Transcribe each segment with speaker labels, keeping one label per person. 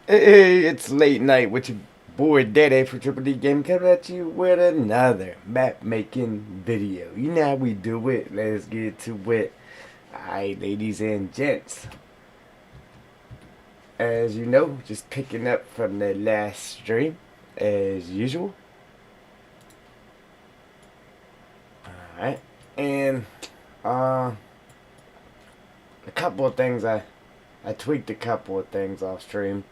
Speaker 1: Hey, it's late night with your boy Daddy for Triple D Game coming at you with another map making video. You know how we do it. Let's get to it. Alright, ladies and gents. As you know, just picking up from the last stream, as usual. Alright, and a couple of things I tweaked a couple of things off stream.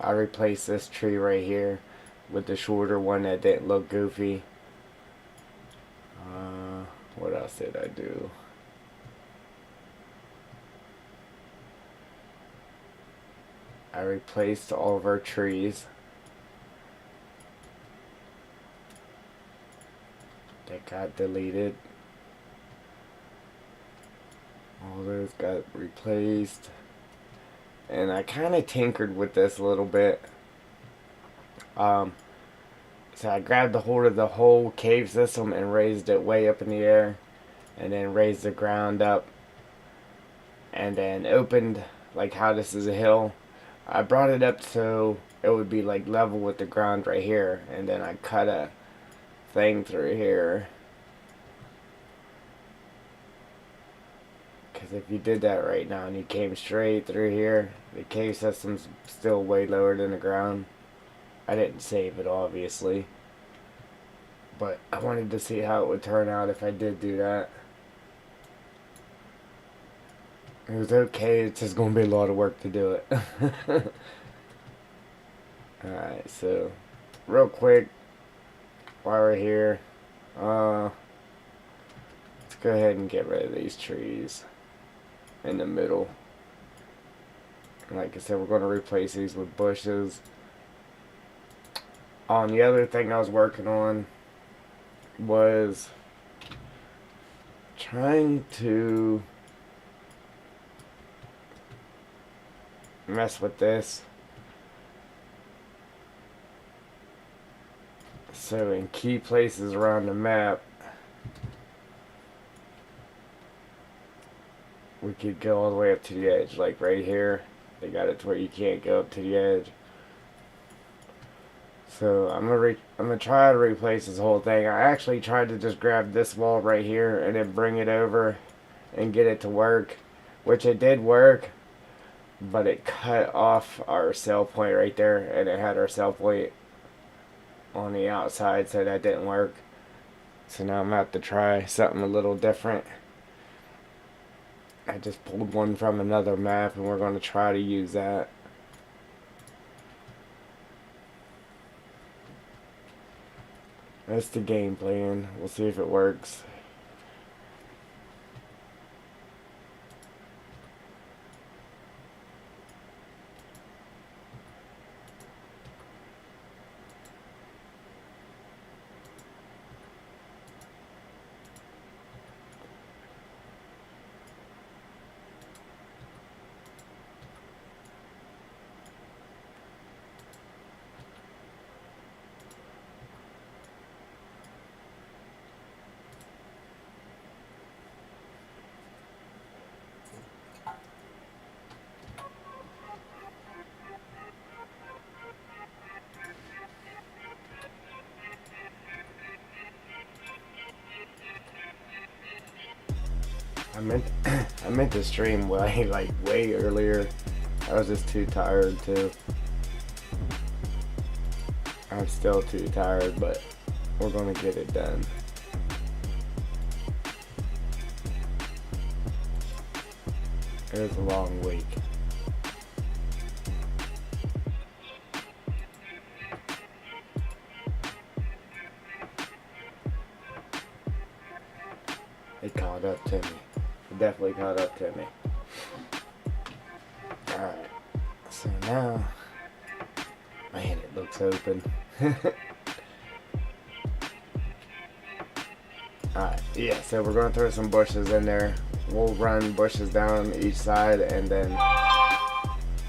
Speaker 1: I replaced this tree right here with the shorter one that didn't look goofy. What else did I do? I replaced all of our trees. That got deleted. All those got replaced. And I kind of tinkered with this a little bit. So I grabbed a hold of the whole cave system and raised it way up in the air. And then raised the ground up. And then opened, like how this is a hill. I brought it up so it would be like level with the ground right here. And then I cut a thing through here. Because if you did that right now and you came straight through here, the cave system's still way lower than the ground. I didn't save it, obviously. But I wanted to see how it would turn out if I did do that. It was okay, it's just going to be a lot of work to do it. Alright, so, real quick, while we're here, let's go ahead and get rid of these trees in the middle. Like I said, we're going to replace these with bushes. The other thing I was working on was trying to mess with this. So in key places around the map, we could go all the way up to the edge. Like right here, they got it to where you can't go up to the edge. So I'm gonna try to replace this whole thing. I actually tried to just grab this wall right here and then bring it over and get it to work, which it did work, but it cut off our cell point right there, and it had our cell point on the outside, so that didn't work. So now I'm gonna have to try something a little different. I just pulled one from another map, and we're gonna try to use that. That's the game plan. We'll see if it works. I meant to stream way earlier. I was just too tired to. I'm still too tired, but we're gonna get it done. It was a long week. It caught up to me. It definitely caught up to me. Alright. So now, man, it looks open. Alright, yeah, so we're going to throw some bushes in there. We'll run bushes down each side and then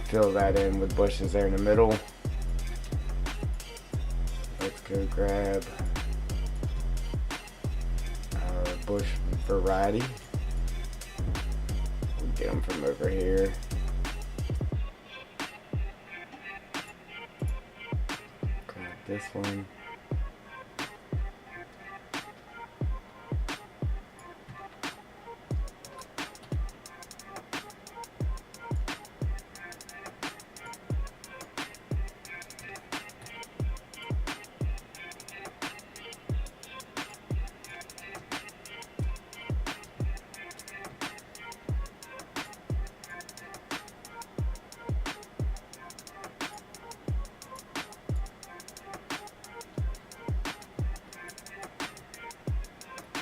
Speaker 1: fill that in with bushes there in the middle. Let's go grab our bush variety. We'll get them from over here. this one.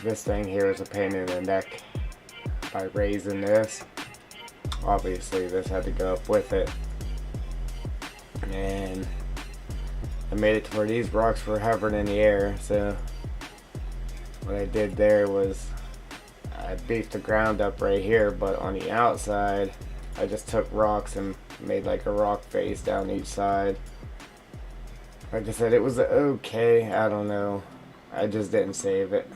Speaker 1: This thing here is a pain in the neck by raising this. Obviously this had to go up with it. And I made it to where these rocks were hovering in the air, so what I did there was I beefed the ground up right here, but on the outside I just took rocks and made like a rock face down each side. Like I said, it was okay, I don't know, I just didn't save it.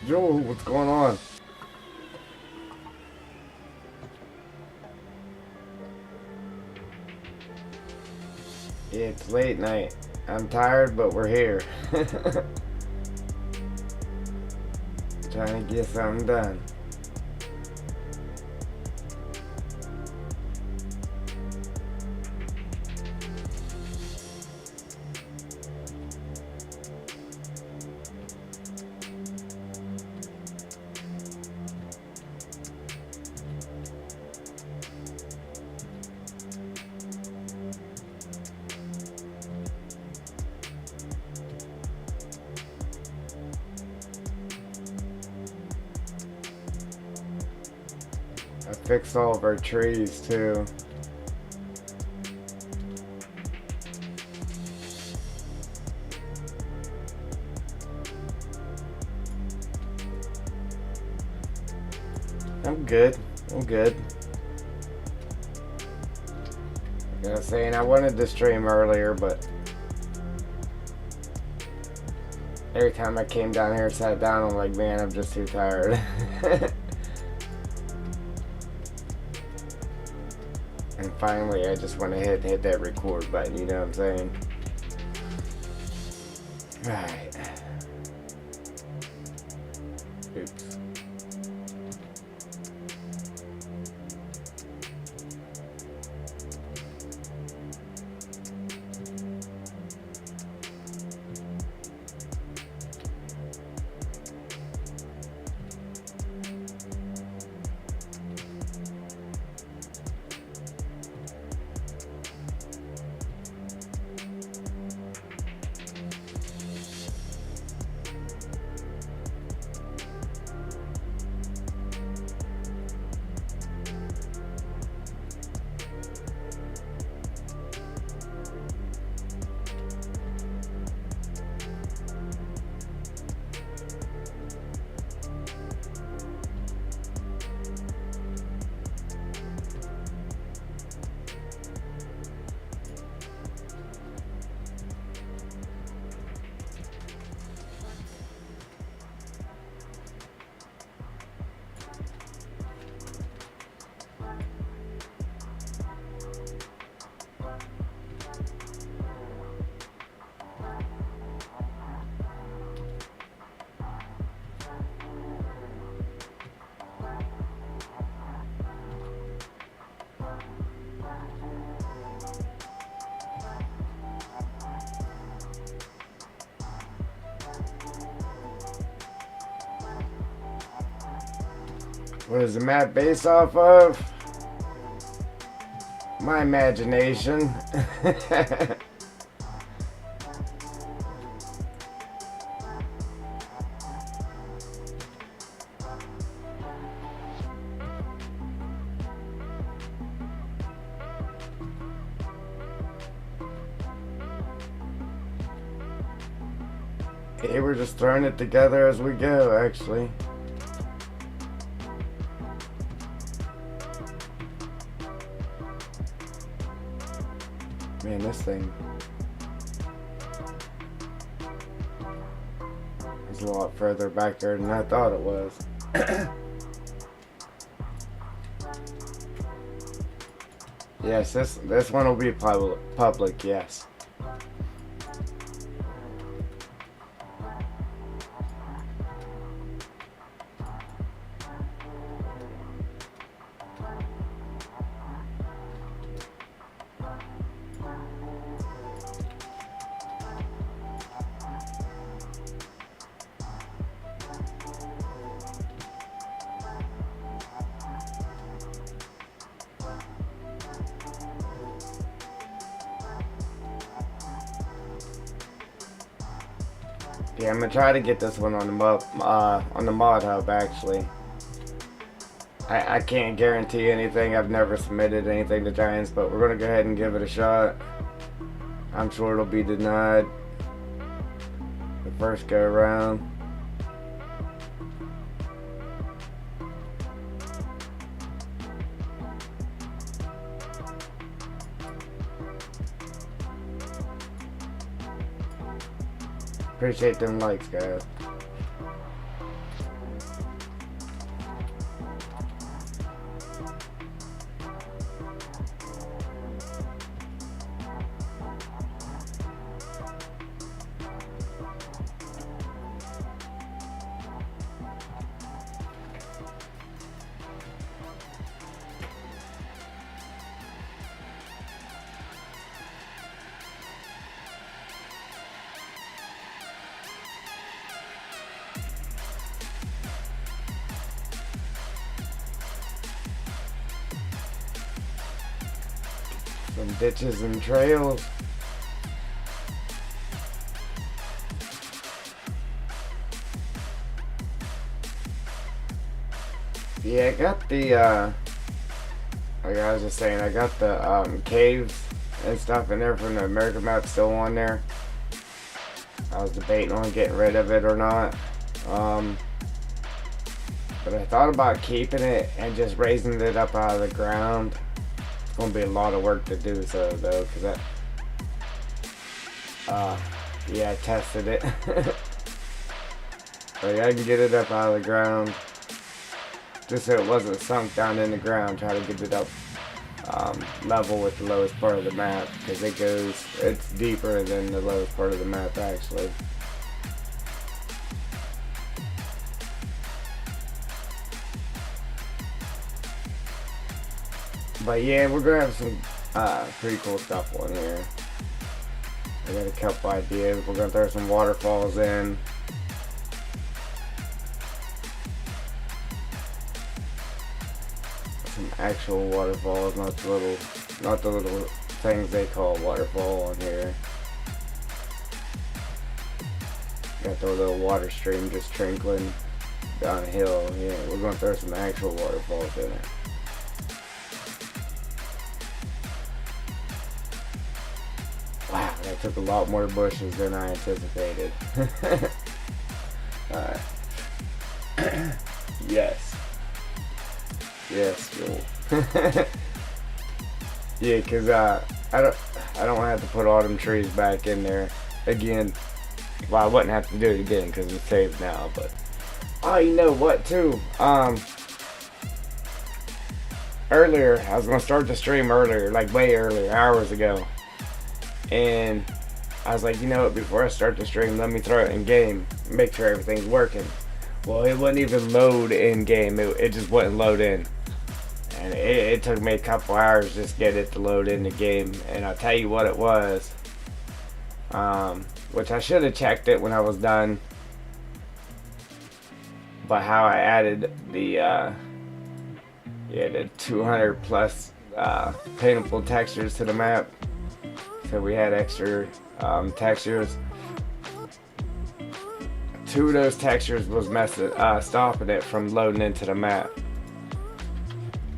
Speaker 1: Joel, what's going on? Yeah, it's late night. I'm tired, but we're here. Trying to get something done. I fixed all of our trees too. I'm good. I'm good. I was saying I wanted to stream earlier, but every time I came down here and sat down, I'm like, man, I'm just too tired. And finally, I just went ahead and hit that record button, you know what I'm saying? Right. Oops. What is the map based off of? My imagination. Hey, we're just throwing it together as we go, actually. Man, this thing is a lot further back there than I thought it was. Yes, this one will be public, yes. Yeah, I'm gonna try to get this one on the mod hub. Actually, I can't guarantee anything. I've never submitted anything to Giants, but we're gonna go ahead and give it a shot. I'm sure it'll be denied the first go around. Appreciate them likes, guys. Some ditches and trails. Yeah, I got the like I was just saying, I got the caves and stuff in there from the American map still on there. I was debating on getting rid of it or not. But I thought about keeping it and just raising it up out of the ground. It's gonna be a lot of work to do so though, cause yeah, I tested it. Like I can get it up out of the ground, just so it wasn't sunk down in the ground. Try to get it up level with the lowest part of the map, because it's deeper than the lowest part of the map actually. But yeah, we're gonna have some pretty cool stuff on here. I got a couple ideas. We're gonna throw some waterfalls in. Some actual waterfalls, not the little things they call waterfall on here. Got the little water stream just trickling down a hill. Yeah, we're gonna throw some actual waterfalls in it. Wow, that took a lot more bushes than I anticipated. Alright. Yes. Yes, Joel. Yeah, cause I don't have to put all them trees back in there again. Well, I wouldn't have to do it again because it's saved now. But oh, you know what too? Earlier I was gonna start the stream earlier, like way earlier, hours ago. And I was like, you know what, before I start the stream, let me throw it in game, make sure everything's working. Well, it wouldn't even load in game, it just wouldn't load in. And it took me a couple hours just to get it to load in the game. And I'll tell you what it was, which I should have checked it when I was done. But how I added the Yeah, the 200 plus paintable textures to the map. So we had extra textures. 2 of those textures was stopping it from loading into the map.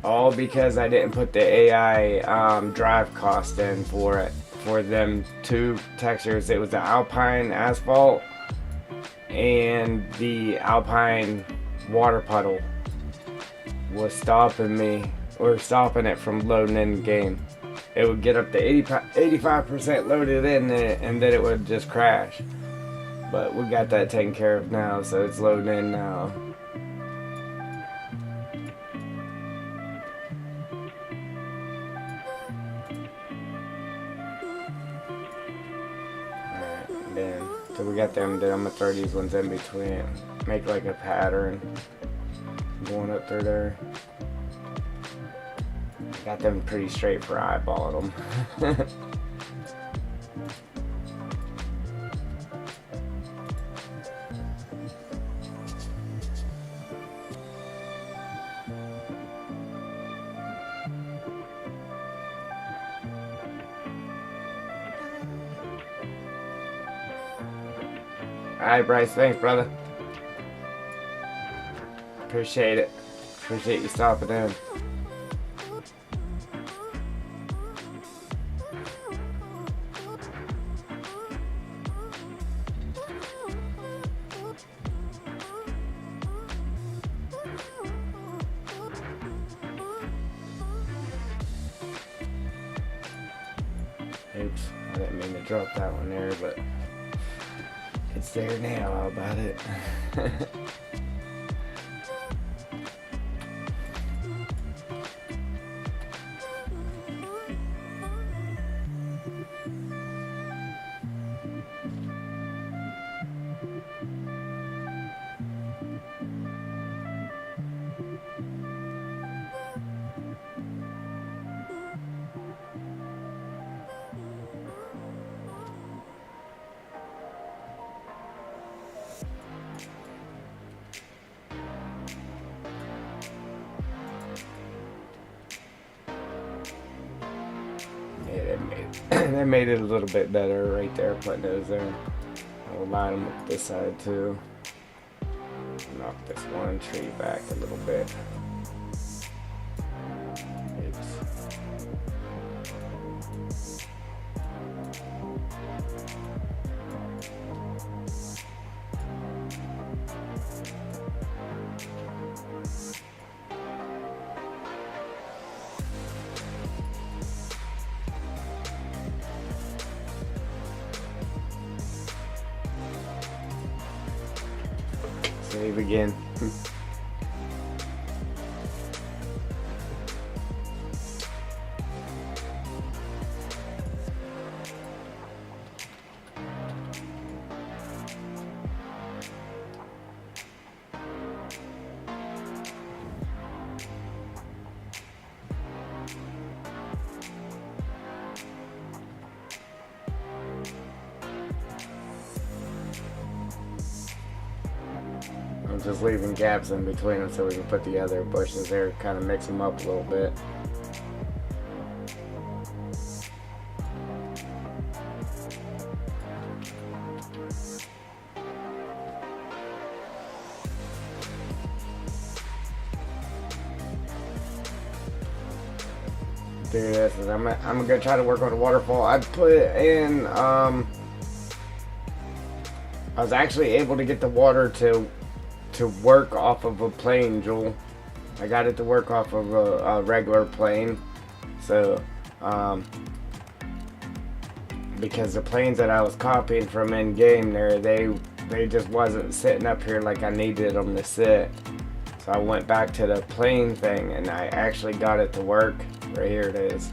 Speaker 1: All because I didn't put the AI drive cost in for it. For them 2 textures, it was the Alpine Asphalt and the Alpine Water Puddle was stopping it from loading in the game. It would get up to 85% loaded in and then it would just crash. But we got that taken care of now, so it's loading in now. Alright, then, so we got them, then I'm gonna throw these ones in between. Make like a pattern going up through there. Got them pretty straight for eyeballing them. Alright, Bryce, thanks, brother. Appreciate it. Appreciate you stopping in. Oops, I didn't mean to drop that one there, but it's there now. How about it? That made it a little bit better right there, putting those there. I'll line them up this side too. Knock this one tree back a little bit. Oops. Save again. I'm just leaving gaps in between them so we can put the other bushes there, kind of mix them up a little bit. Do this, and I'm gonna try to work on the waterfall. I put in, I was actually able to get the water to work off of a plane, Jewel. I got it to work off of a regular plane. So, because the planes that I was copying from in-game there, they just wasn't sitting up here like I needed them to sit. So I went back to the plane thing and I actually got it to work. Right here it is.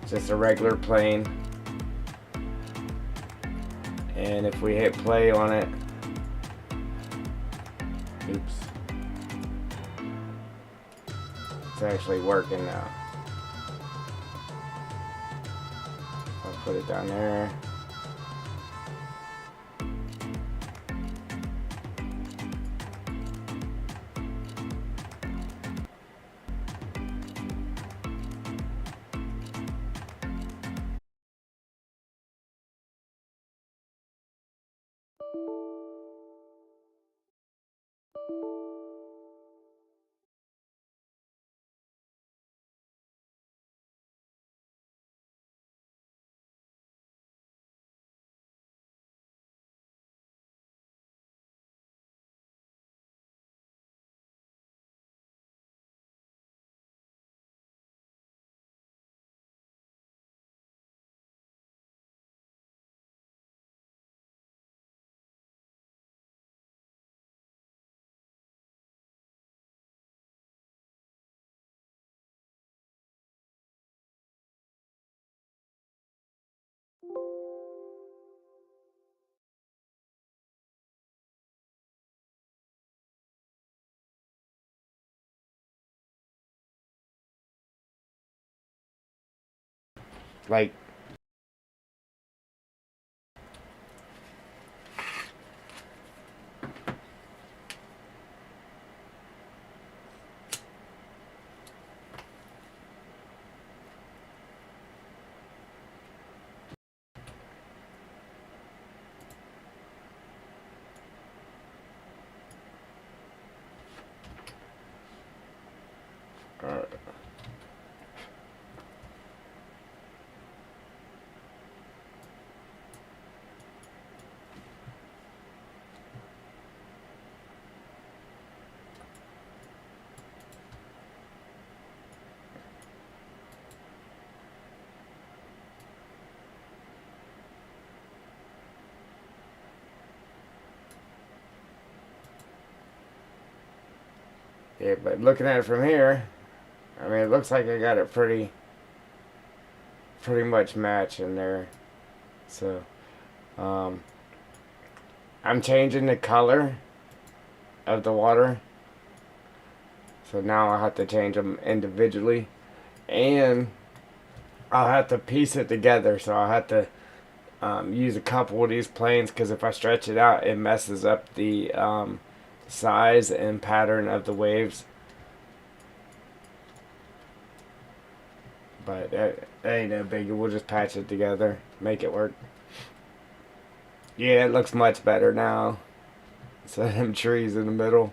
Speaker 1: Just a regular plane. And if we hit play on it, oops. It's actually working now. I'll put it down there. Like, uh, yeah, but looking at it from here, I mean, it looks like I got it pretty much matching there. So, um, I'm changing the color of the water. So now I'll have to change them individually. And I'll have to piece it together. So I'll have to use a couple of these planes because if I stretch it out, it messes up the size and pattern of the waves. But that ain't no biggie. We'll just patch it together, make it work. Yeah, it looks much better now. So them trees in the middle.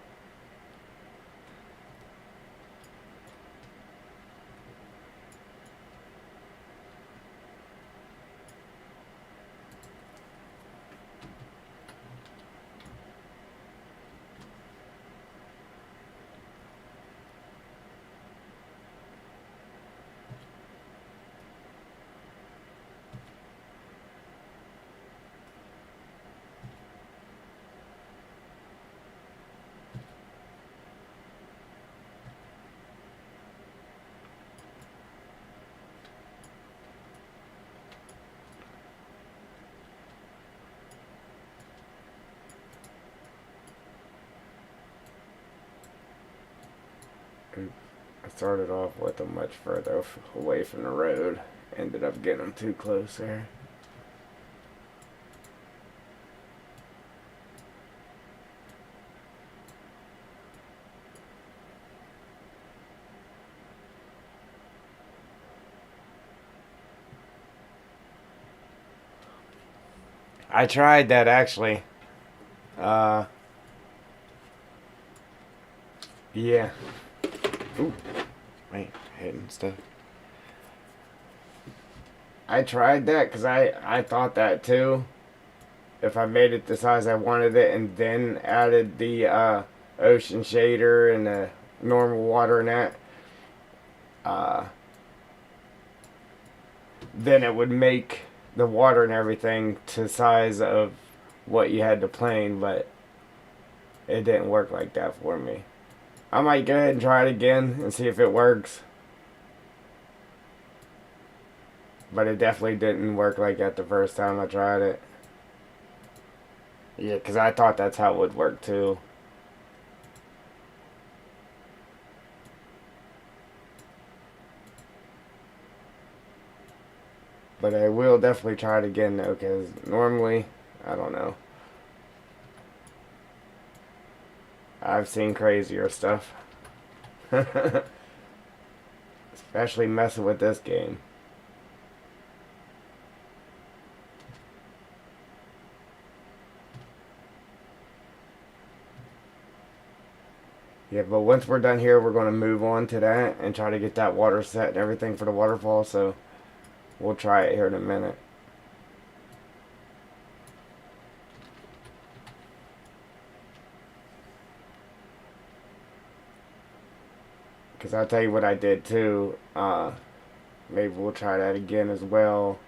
Speaker 1: I started off with them much further away from the road. Ended up getting them too close there. I tried that actually. Uh, yeah. Ooh, wait, hitting stuff. I tried that because I thought that too. If I made it the size I wanted it and then added the ocean shader and the normal water in that, uh, then it would make the water and everything to size of what you had to plane, but it didn't work like that for me. I might go ahead and try it again and see if it works. But it definitely didn't work like that the first time I tried it. Yeah, because I thought that's how it would work too. But I will definitely try it again though, because normally, I don't know. I've seen crazier stuff. Especially messing with this game. Yeah, but once we're done here, we're going to move on to that and try to get that water set and everything for the waterfall. So we'll try it here in a minute. Because I'll tell you what I did too. Maybe we'll try that again as well.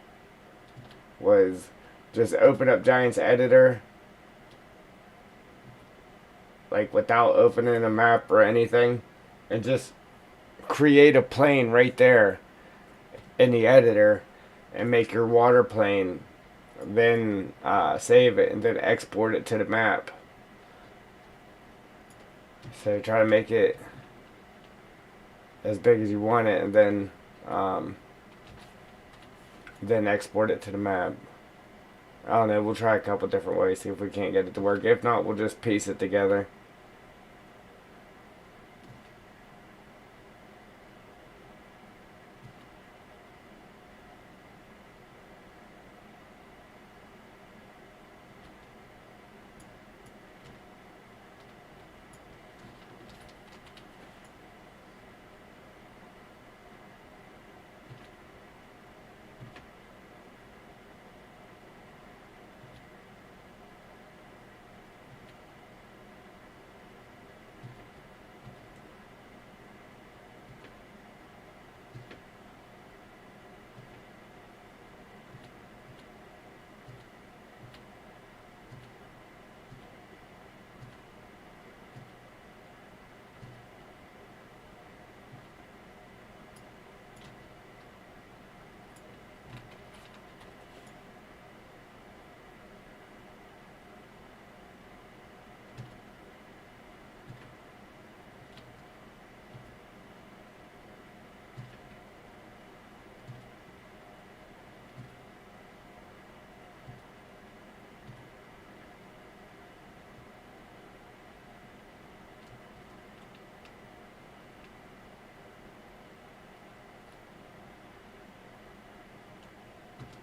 Speaker 1: Was just open up Giant's editor, like without opening a map or anything, and just create a plane right there in the editor and make your water plane. Then save it and then export it to the map. So try to make it as big as you want it, and then export it to the map. I don't know. We'll try a couple different ways, see if we can't get it to work. If not, we'll just piece it together.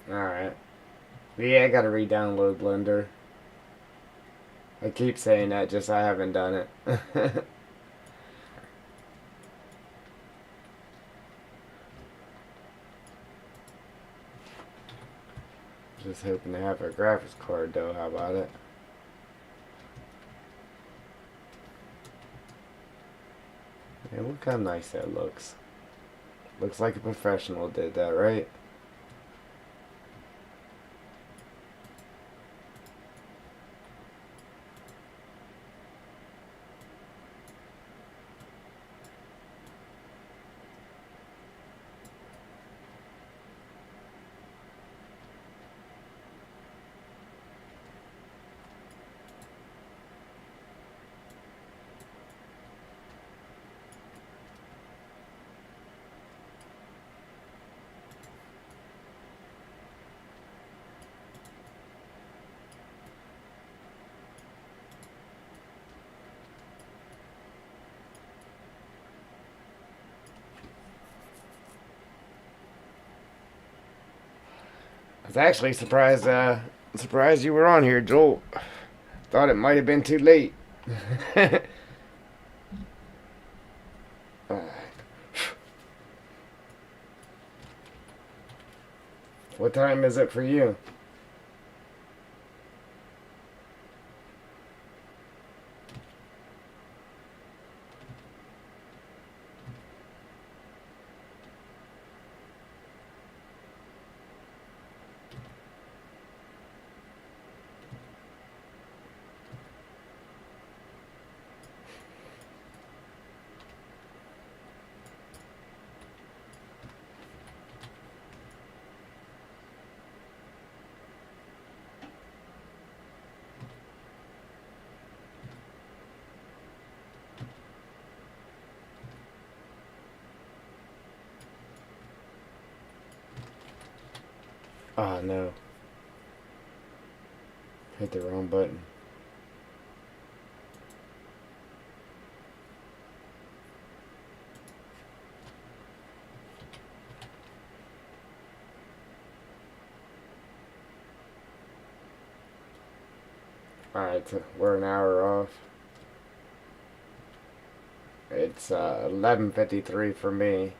Speaker 1: Alright. Yeah, I gotta re-download Blender. I keep saying that, just I haven't done it. Just hoping to have a graphics card though, how about it? Yeah, look how nice that looks. Looks like a professional did that, right? I was actually surprised you were on here, Joel. Thought it might have been too late. What time is it for you? Oh no. Hit the wrong button. Alright, so we're an hour off. It's 11:53 for me.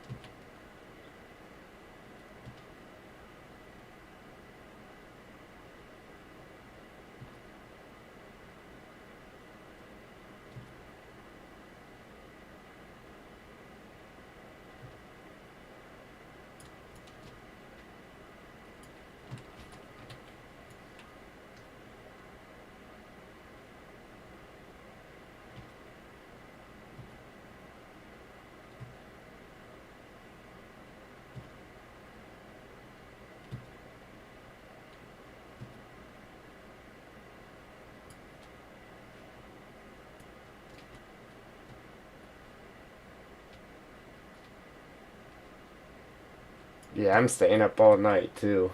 Speaker 1: Yeah, I'm staying up all night too.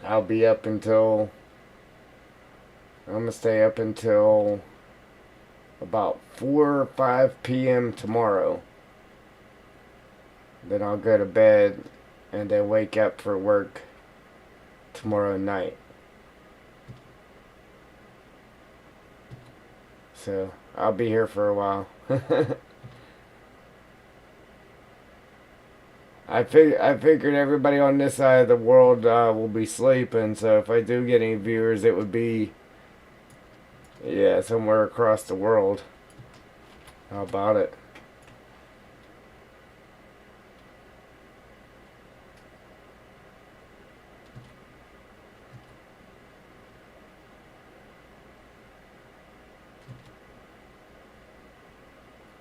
Speaker 1: I'll be up until I'm gonna stay up until about 4 or 5 p.m. tomorrow. Then I'll go to bed and then wake up for work tomorrow night. So I'll be here for a while. I figured everybody on this side of the world will be sleeping, so if I do get any viewers, it would be, yeah, somewhere across the world. How about it?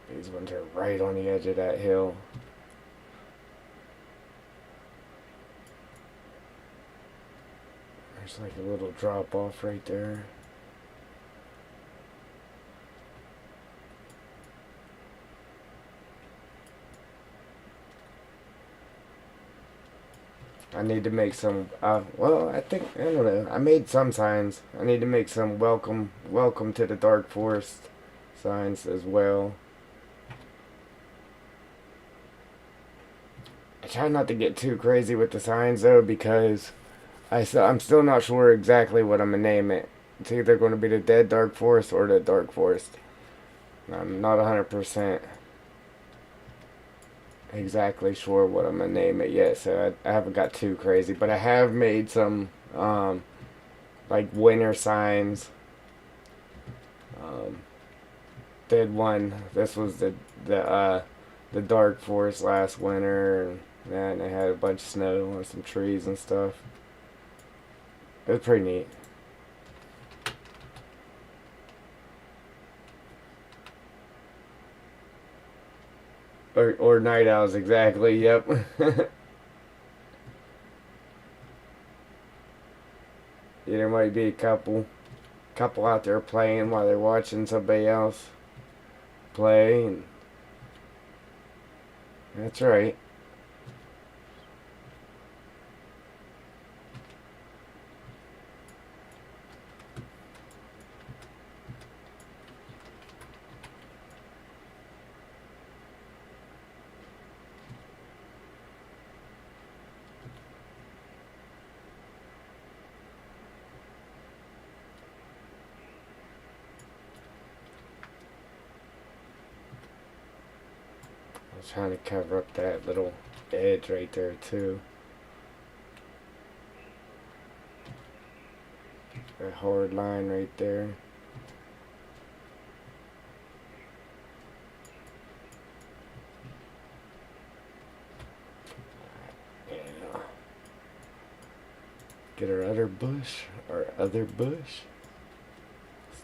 Speaker 1: These ones are right on the edge of that hill. There's like a little drop off right there. I need to make some, well, I don't know. I made some signs. I need to make some welcome to the dark forest signs as well. I try not to get too crazy with the signs though, because I'm still not sure exactly what I'm gonna name it. It's either going to be the Dead Dark Forest or the Dark Forest. I'm not 100% exactly sure what I'm gonna name it yet, so I haven't got too crazy. But I have made some like winter signs. Um, did one. This was the Dark Forest last winter, and then they had a bunch of snow on some trees and stuff. It was pretty neat. Or night owls, exactly. Yep. Yeah, there might be a couple out there playing while they're watching somebody else play, and that's right. I was trying to cover up that little edge right there too. That hard line right there. Yeah. Get our other bush.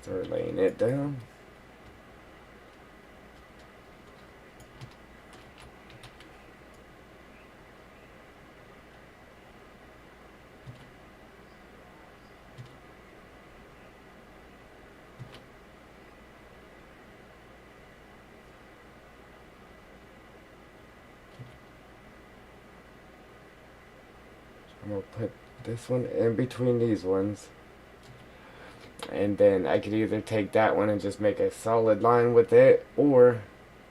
Speaker 1: Start laying it down. I'm gonna put this one in between these ones. And then I could either take that one and just make a solid line with it, or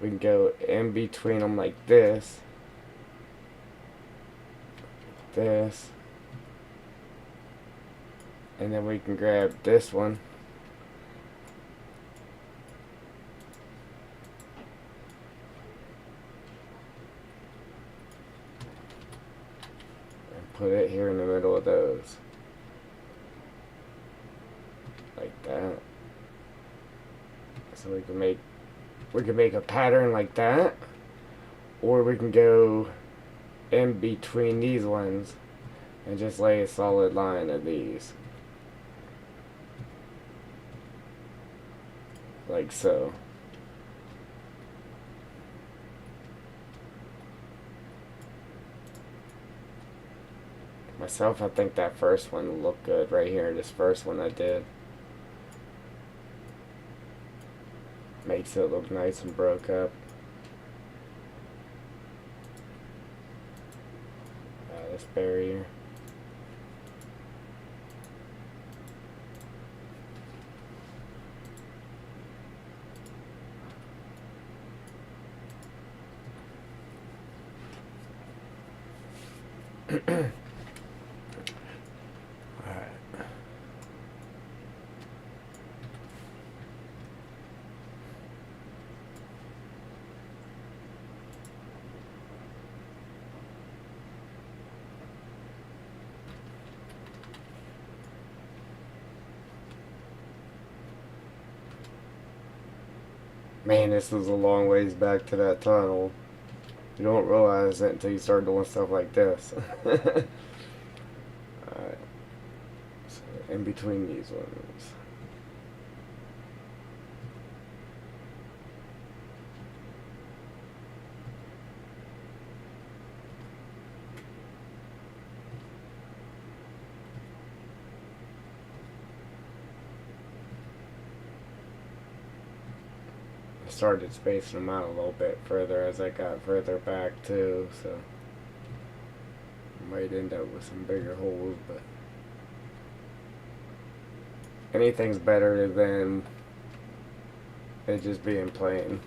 Speaker 1: we can go in between them like this, and then we can grab this one put it here in the middle of those. Like that. So we can make a pattern like that. Or we can go in between these ones and just lay a solid line of these. Like so. Myself, I think that first one looked good right here. This first one I did. Makes it look nice and broke up. This barrier. Man, this is a long ways back to that tunnel. You don't realize it until you start doing stuff like this. Alright. So in between these ones. I started spacing them out a little bit further as I got further back too, so I might end up with some bigger holes, but anything's better than it just being plain.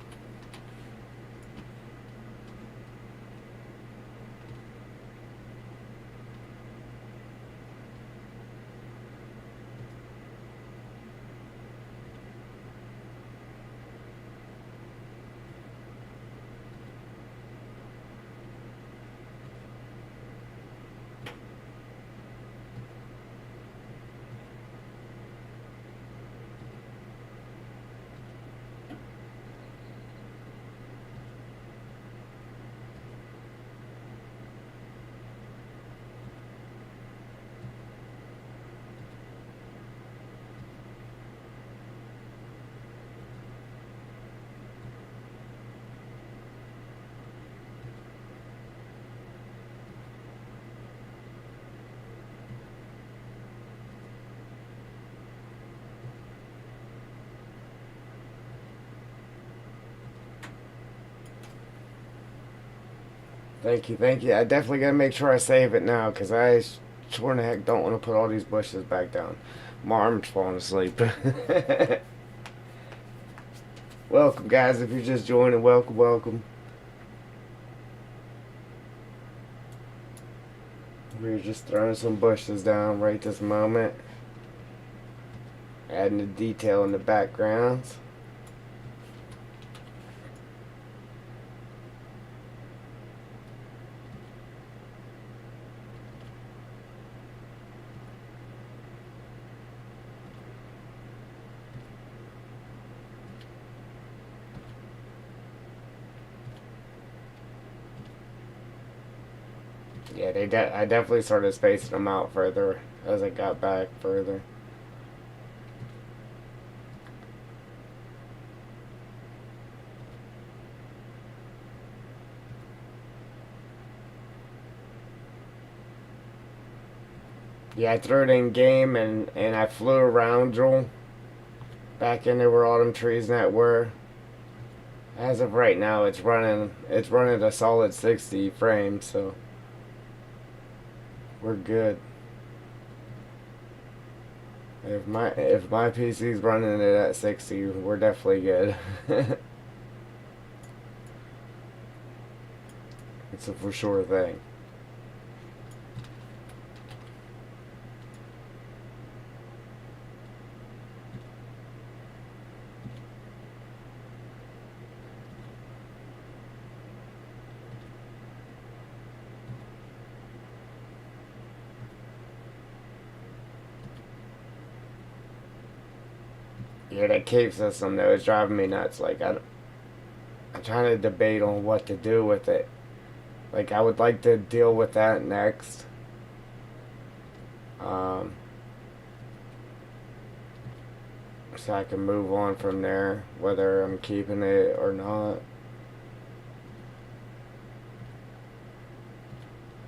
Speaker 1: Thank you, thank you. I definitely gotta make sure I save it now, because I sure in the heck don't want to put all these bushes back down. My arm's falling asleep. Welcome, guys, if you're just joining, welcome, welcome. We're just throwing some bushes down right this moment. Adding the detail in the backgrounds. Yeah, I definitely started spacing them out further as I got back further. Yeah, I threw it in game and I flew around Joel back into where all them trees that were. As of right now, it's running a solid 60 frames, so we're good. If my PC's running it at 60, we're definitely good. It's a for sure thing. Yeah, that cave system though is driving me nuts. Like I'm trying to debate on what to do with it. Like I would like to deal with that next. Um, so I can move on from there, whether I'm keeping it or not.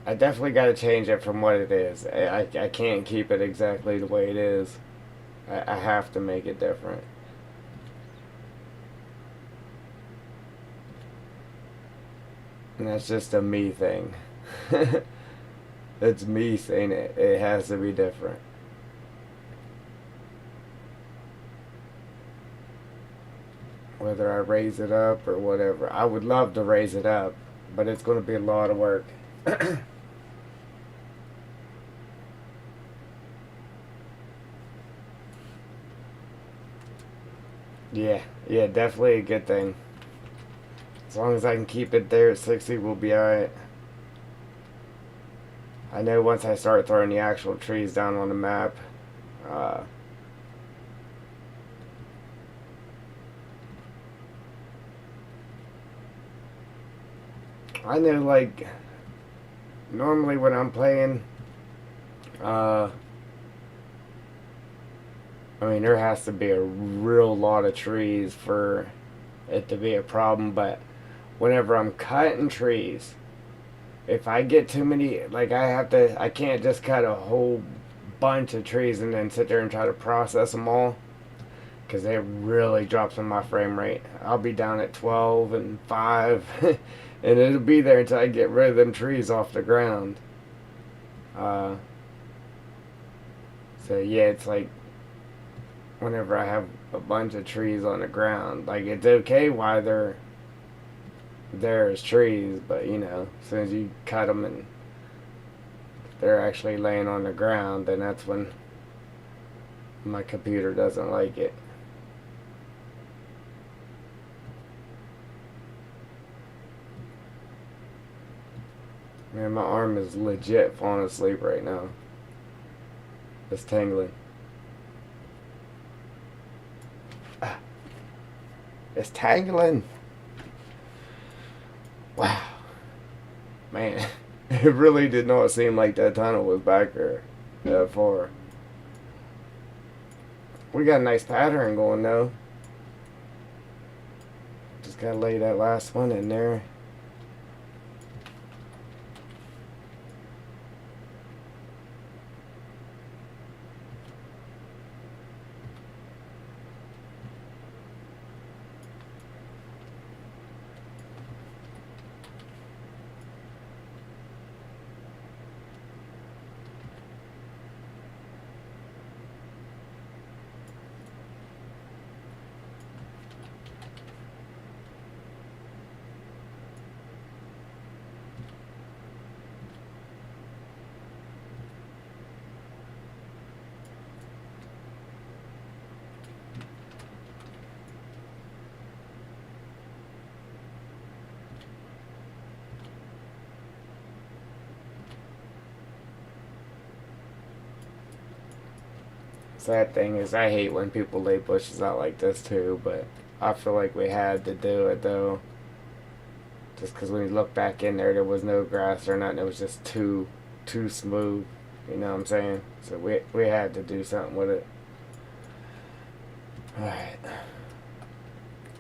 Speaker 1: I definitely got to change it from what it is. I can't keep it exactly the way it is. I have to make it different. And that's just a me thing. It's me saying it. It has to be different. Whether I raise it up or whatever. I would love to raise it up, but it's going to be a lot of work. Yeah, definitely a good thing. As long as I can keep it there at 60, we'll be alright. I know once I start throwing the actual trees down on the map, uh, I know, like, normally when I'm playing, uh, I mean, there has to be a real lot of trees for it to be a problem, but whenever I'm cutting trees, if I get too many, like, I can't just cut a whole bunch of trees and then sit there and try to process them all, because it really drops in my frame rate. I'll be down at 12 and 5, and it'll be there until I get rid of them trees off the ground. Uh, so yeah, it's like whenever I have a bunch of trees on the ground, like it's okay why they're there as trees, but you know, as soon as you cut them and they're actually laying on the ground, then that's when my computer doesn't like it. Man, my arm is legit falling asleep right now. It's tingling. It's tangling. Wow. Man, it really did not seem like that tunnel was back there that far. We got a nice pattern going though. Just gotta lay that last one in there. Sad thing is, I hate when people lay bushes out like this too, but I feel like we had to do it though. Just because when you look back in there, there was no grass or nothing. It was just too smooth. You know what I'm saying? So we had to do something with it. Alright.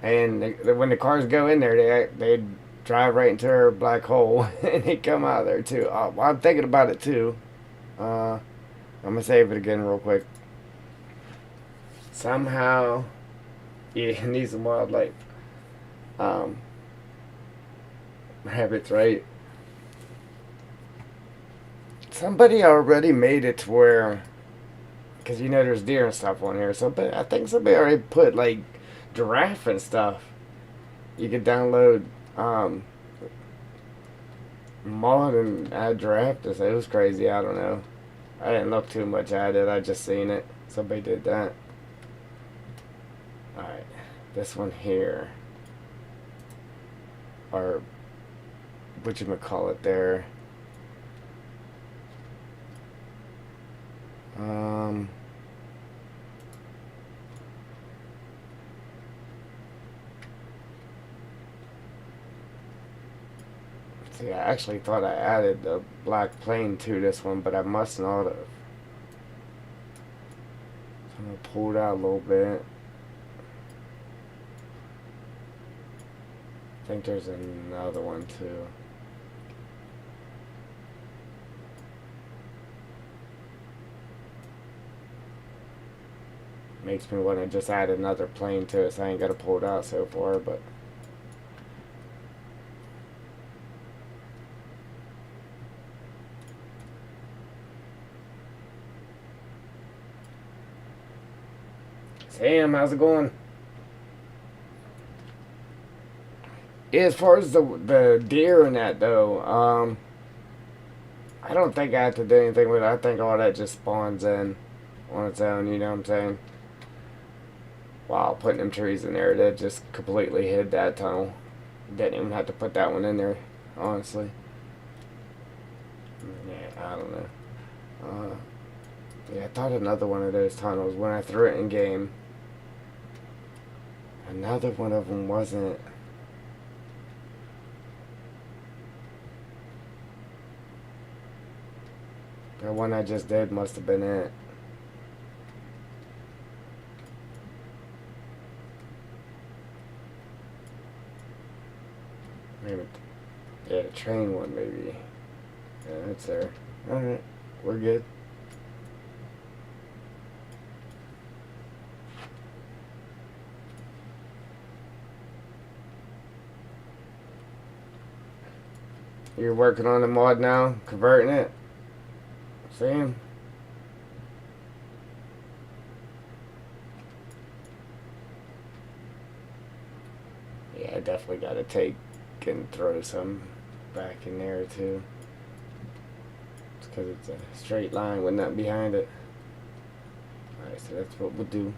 Speaker 1: And when the cars go in there, they drive right into our black hole, and they come out of there too. Well, I'm thinking about it too. I'm gonna save it again real quick. Somehow, yeah, it needs some wildlife. Um, Rabbits, right? Somebody already made it to where, because you know there's deer and stuff on here. So, but I think somebody already put like giraffe and stuff. You could download mod and add giraffe to say it was crazy. I don't know. I didn't look too much at it. I just seen it. Somebody did that. Alright, this one here, or whatchamacallit there, See, I actually thought I added the black plane to this one, but I must not have. So I'm going to pull it out a little bit. I think there's another one too. Makes me want to just add another plane to it, so I ain't got to pull it out so far, but Sam, how's it going? Yeah, as far as the deer and that though, I don't think I have to do anything with it. I think all that just spawns in on its own, you know what I'm saying? Wow, putting them trees in there, that just completely hid that tunnel. Didn't even have to put that one in there, honestly. Yeah, I don't know. Yeah, I thought another one of those tunnels, when I threw it in game, another one of them wasn't. The one I just did must have been it. Maybe, yeah, the train one maybe. Yeah, it's there. Alright, we're good. You're working on the mod now, converting it? Sam? Yeah, I definitely gotta take and throw some back in there too. It's because it's a straight line with nothing behind it. Alright, so that's what we'll do.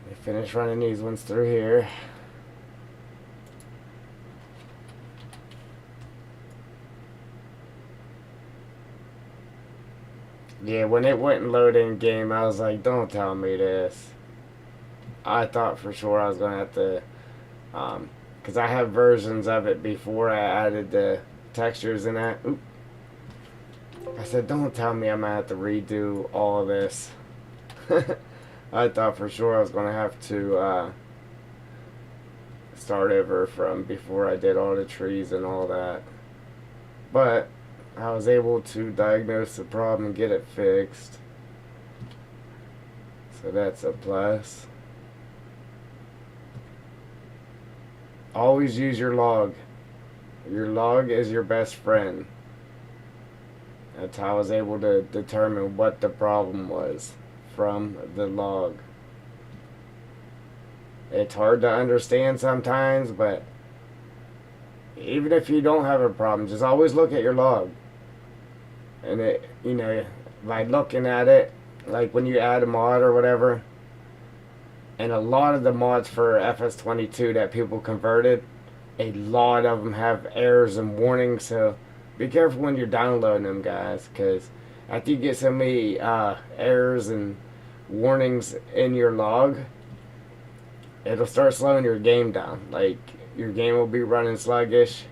Speaker 1: We finish running these ones through here. Yeah, when it wouldn't load in game, I was like, don't tell me this. I thought for sure I was going to have to, because I have versions of it before I added the textures in that. Oop. I said, don't tell me I'm going to have to redo all of this. I thought for sure I was going to have to start over from before I did all the trees and all that. But I was able to diagnose the problem and get it fixed. So that's a plus. Always use your log. Your log is your best friend. That's how I was able to determine what the problem was from the log. It's hard to understand sometimes, but even if you don't have a problem, just always look at your log. And it, you know, by looking at it, like when you add a mod or whatever, and a lot of the mods for FS22 that people converted, a lot of them have errors and warnings, so be careful when you're downloading them, guys, because after you get so many errors and warnings in your log, it'll start slowing your game down. Like, your game will be running sluggish,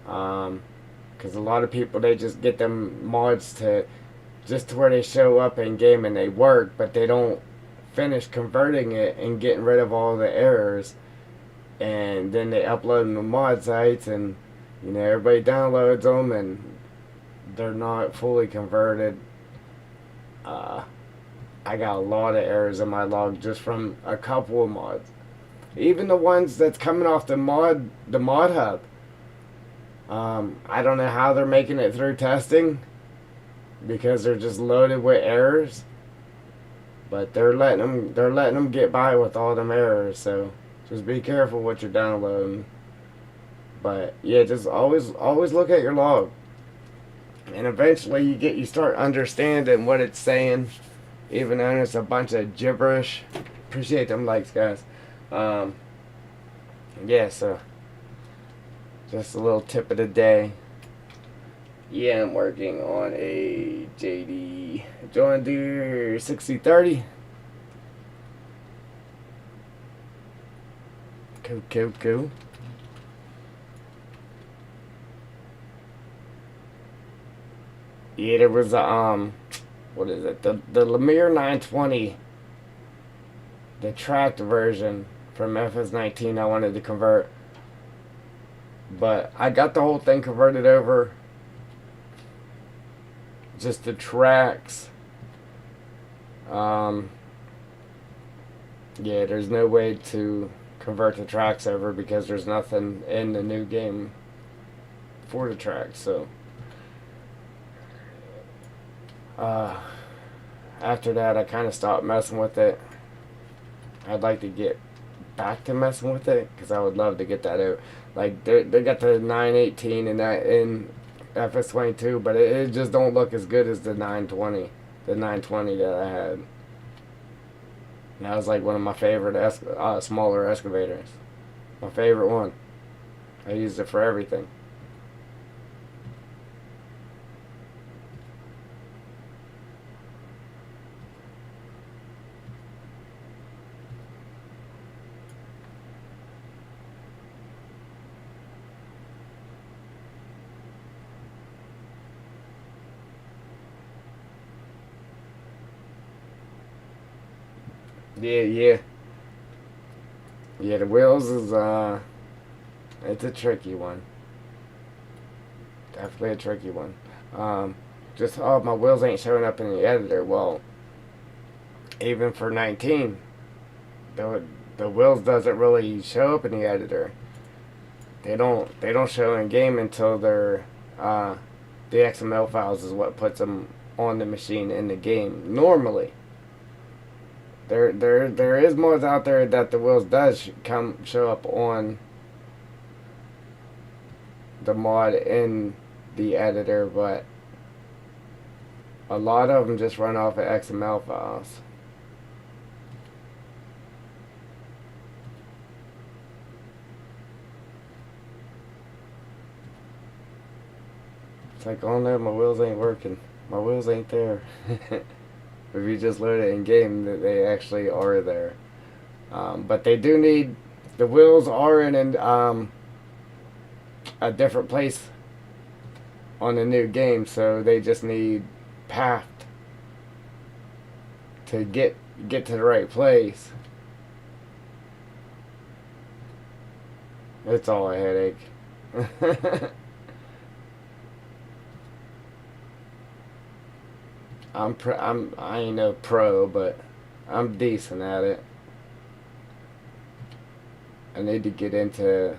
Speaker 1: because a lot of people, they just get them mods to just to where they show up in game and they work, but they don't finish converting it and getting rid of all the errors, and then they upload them to mod sites, and you know, everybody downloads them and they're not fully converted. I got a lot of errors in my log just from a couple of mods, even the ones that's coming off the mod hub. I don't know how they're making it through testing, because they're just loaded with errors. But they're letting them get by with all them errors. So just be careful what you're downloading. But yeah, just always look at your log, and eventually you start understanding what it's saying, even though it's a bunch of gibberish. Appreciate them likes, guys. Yeah, so just a little tip of the day. Yeah, I'm working on a JD John Deere 6030. Cool. Yeah, there was what is it? The Lemire 920, the tracked version from FS19. I wanted to convert, but I got the whole thing converted over. Just the tracks. Um, yeah, there's no way to convert the tracks over because there's nothing in the new game for the tracks. So uh, after that, I kind of stopped messing with it. I'd like to get back to messing with it because I would love to get that out. Like they got the 918 and that in FS22, but it just don't look as good as the 920, the 920 that I had. And that was like one of my favorite smaller excavators. My favorite one. I used it for everything. Yeah, yeah. Yeah, the wheels is it's a tricky one. Definitely a tricky one. Um, just oh my wheels ain't showing up in the editor. Well, even for 19, the the wheels doesn't really show up in the editor. They don't show in game until they're the XML files is what puts them on the machine in the game normally. There is mods out there that the wheels does come show up on the mod in the editor, but a lot of them just run off of XML files. It's like, oh no, my wheels ain't working. My wheels ain't there. If you just load it in game, they actually are there. But they do need the wheels are in a different place on the new game, so they just need path to get to the right place. It's all a headache. I ain't no pro, but I'm decent at it. I need to get into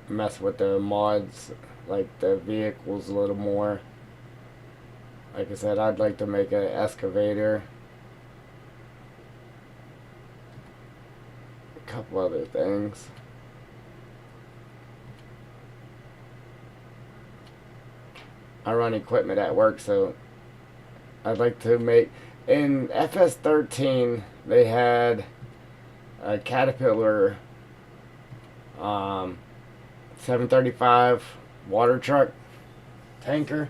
Speaker 1: mess with the mods, like the vehicles a little more. Like I said, I'd like to make an excavator. A couple other things. I run equipment at work, so I'd like to make. In FS13, they had a Caterpillar 735 water truck tanker.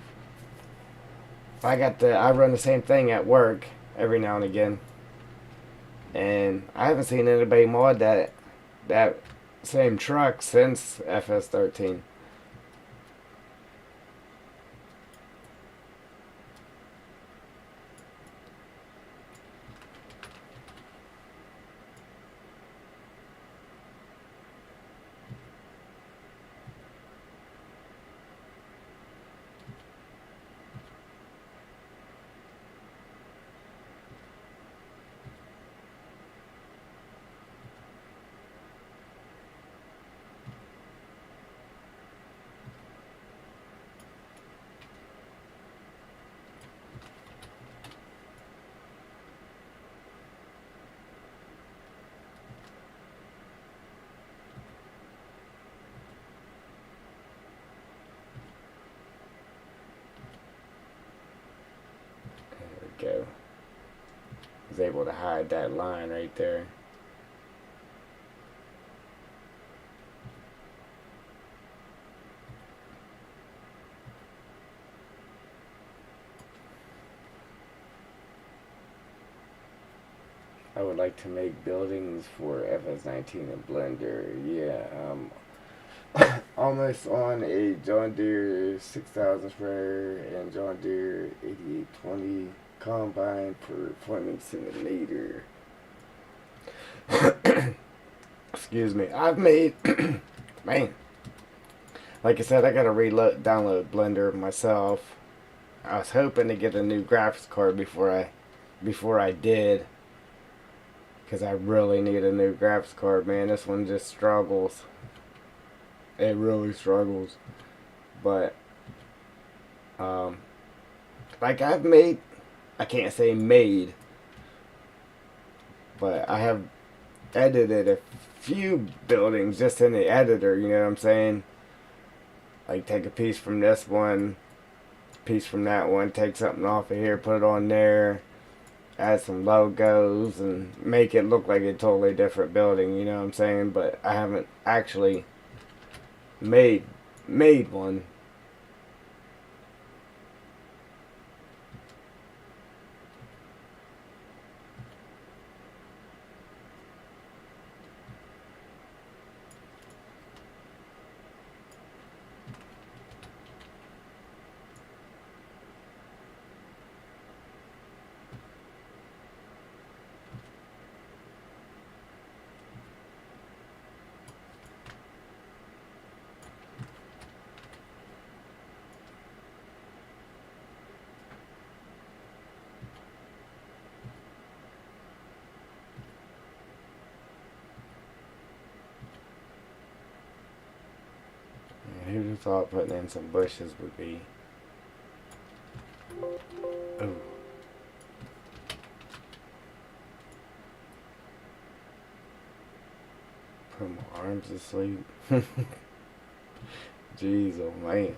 Speaker 1: I run the same thing at work every now and again, and I haven't seen anybody mod that same truck since FS13. There we go. I was able to hide that line right there. I would like to make buildings for FS19 and Blender. Yeah, almost on a John Deere 6000 sprayer and John Deere 8820 combine performance simulator. Excuse me. I've made, man, like I said, I gotta download Blender myself. I was hoping to get a new graphics card before I did, because I really need a new graphics card, man. This one just struggles. It really struggles. But like I've made, I can't say made, but I have edited a few buildings just in the editor, you know what I'm saying? Like take a piece from this one, piece from that one, take something off of here, put it on there, add some logos and make it look like a totally different building, you know what I'm saying? But I haven't actually made one. Who'd have thought putting in some bushes would be... Oh. Put my arms to sleep. Jeez, oh man.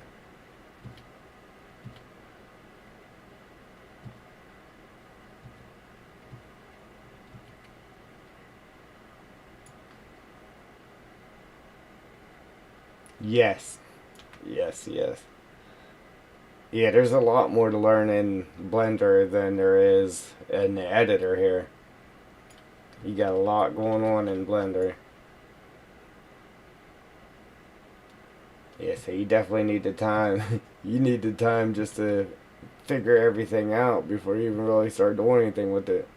Speaker 1: Yes. Yes, yes. Yeah, there's a lot more to learn in Blender than there is in the editor here. You got a lot going on in Blender. Yeah, so you definitely need the time. You need the time just to figure everything out before you even really start doing anything with it.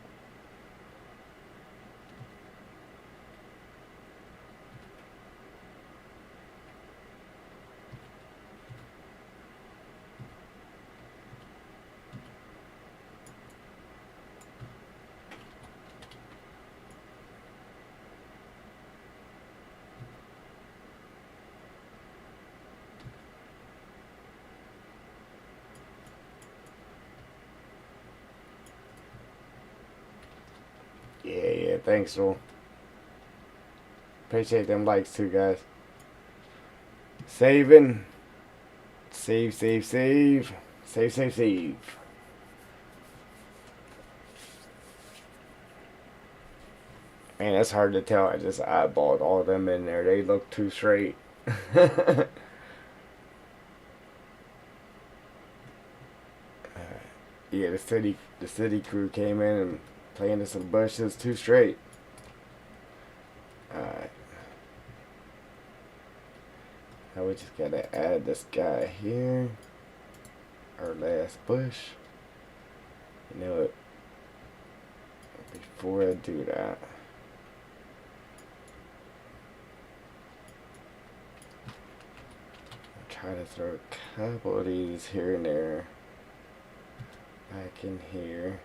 Speaker 1: Yeah, thanks, Joel. Appreciate them likes too, guys. Saving. Save, save, save. Save, save, save. Man, that's hard to tell. I just eyeballed all of them in there. They look too straight. Yeah, the city crew came in and planted some bushes too straight. Alright. Now we just gotta add this guy here. Our last bush. You know what? Before I do that, I'll try to throw a couple of these here and there back in here.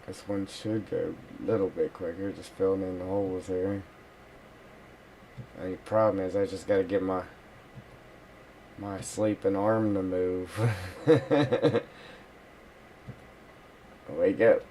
Speaker 1: This one should go a little bit quicker, just filling in the holes here. The only problem is I just gotta get my my sleeping arm to move. Wake up.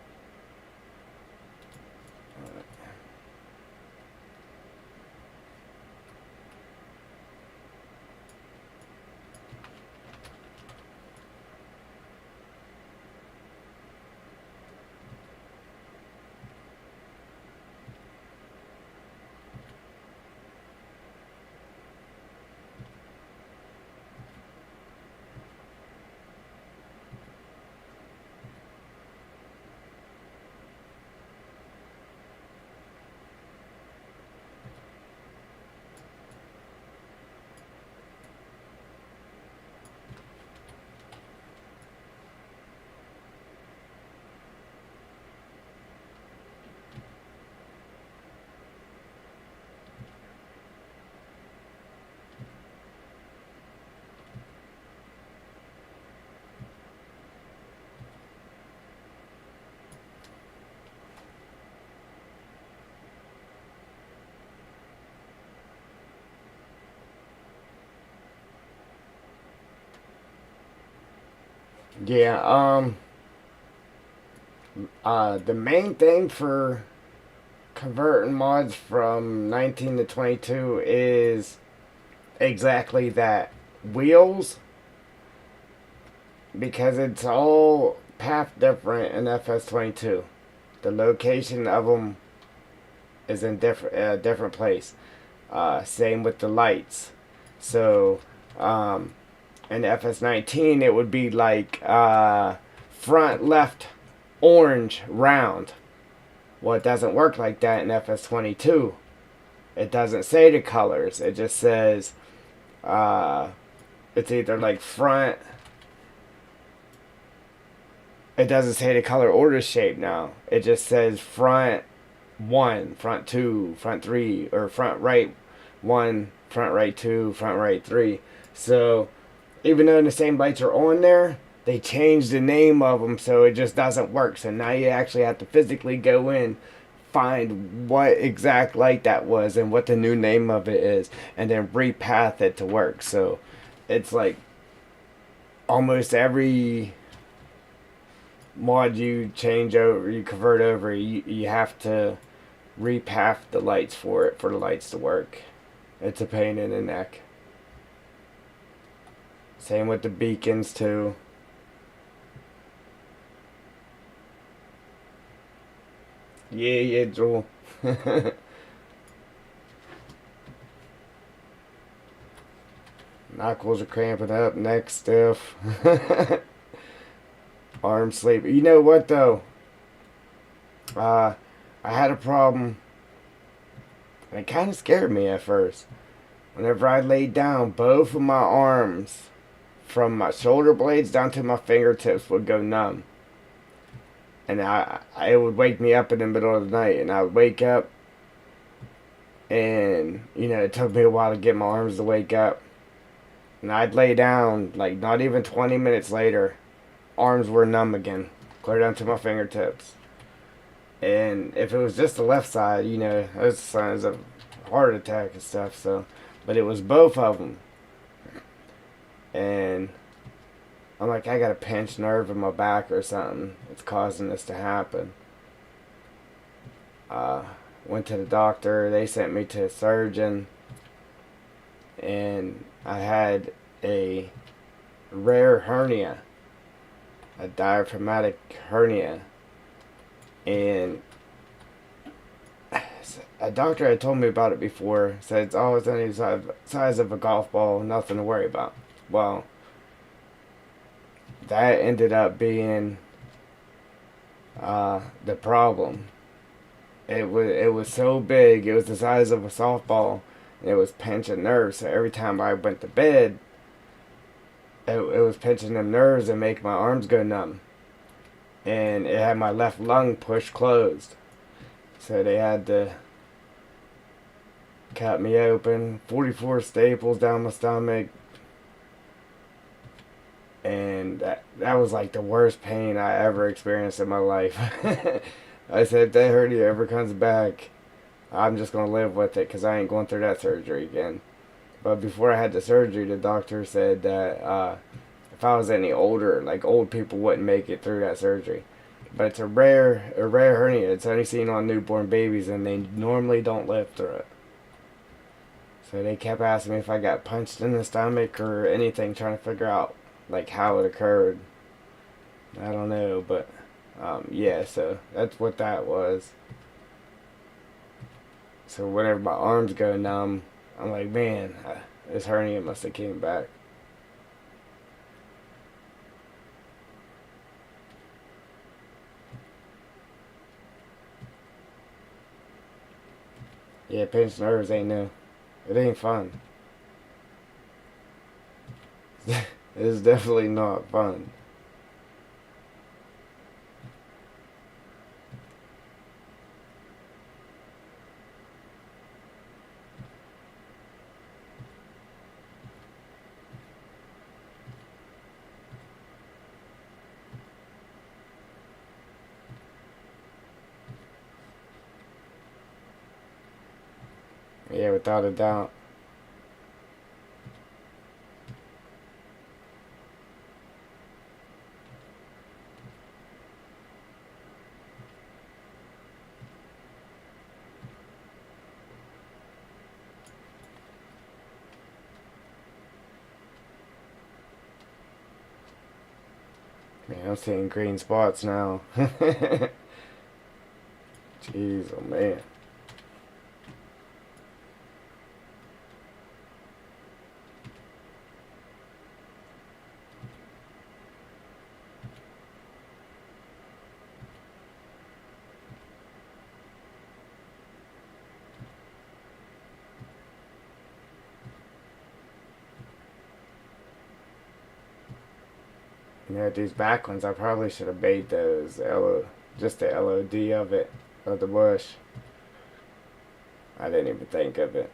Speaker 1: Yeah, the main thing for converting mods from 19 to 22 is exactly that. Wheels, because it's all path different in FS22. The location of them is in different place. Same with the lights. So, in FS19, it would be like front left orange round. Well, it doesn't work like that in FS22. It doesn't say the colors. It just says it's either like front. It doesn't say the color or the shape now. It just says front 1, front 2, front 3, or front right 1, front right 2, front right 3. So even though the same lights are on there, they changed the name of them, so it just doesn't work. So now you actually have to physically go in, find what exact light that was and what the new name of it is, and then repath it to work. So it's like almost every mod you change over, you convert over, you have to repath the lights for it, for the lights to work. It's a pain in the neck. Same with the beacons too. Yeah, Joel. Knuckles are cramping up, neck stiff. Arm sleep. You know what though? I had a problem, and it kind of scared me at first. Whenever I laid down, both of my arms, from my shoulder blades down to my fingertips, would go numb. And it would wake me up in the middle of the night, and I would wake up, and it took me a while to get my arms to wake up. And I'd lay down, like not even 20 minutes later, arms were numb again, clear down to my fingertips. And if it was just the left side, those signs of heart attack and stuff. So, but it was both of them, and I'm like, I got a pinched nerve in my back or something. It's causing this to happen. Went to the doctor. They sent me to a surgeon, and I had a rare hernia, a diaphragmatic hernia, and a doctor had told me about it before. Said it's always any size of a golf ball, nothing to worry about. Well, that ended up being the problem. It was so big. It was the size of a softball, and it was pinching nerves. So every time I went to bed, it was pinching them nerves and making my arms go numb. And it had my left lung pushed closed. So they had to cut me open, 44 staples down my stomach. And that was like the worst pain I ever experienced in my life. I said, if that hernia ever comes back, I'm just going to live with it because I ain't going through that surgery again. But before I had the surgery, the doctor said that if I was any older, like old people wouldn't make it through that surgery. But it's a rare hernia. It's only seen on newborn babies, and they normally don't live through it. So they kept asking me if I got punched in the stomach or anything, trying to figure out like how it occurred. I don't know, but yeah. So that's what that was. So whenever my arms go numb, I'm like, man, this hernia must have came back. Yeah, pinched nerves ain't no. It ain't fun. It's definitely not fun. Yeah, without a doubt. Man, I'm seeing green spots now. Jeez, oh man. Yeah, these back ones, I probably should have made those just the LOD of it, of the bush. I didn't even think of it.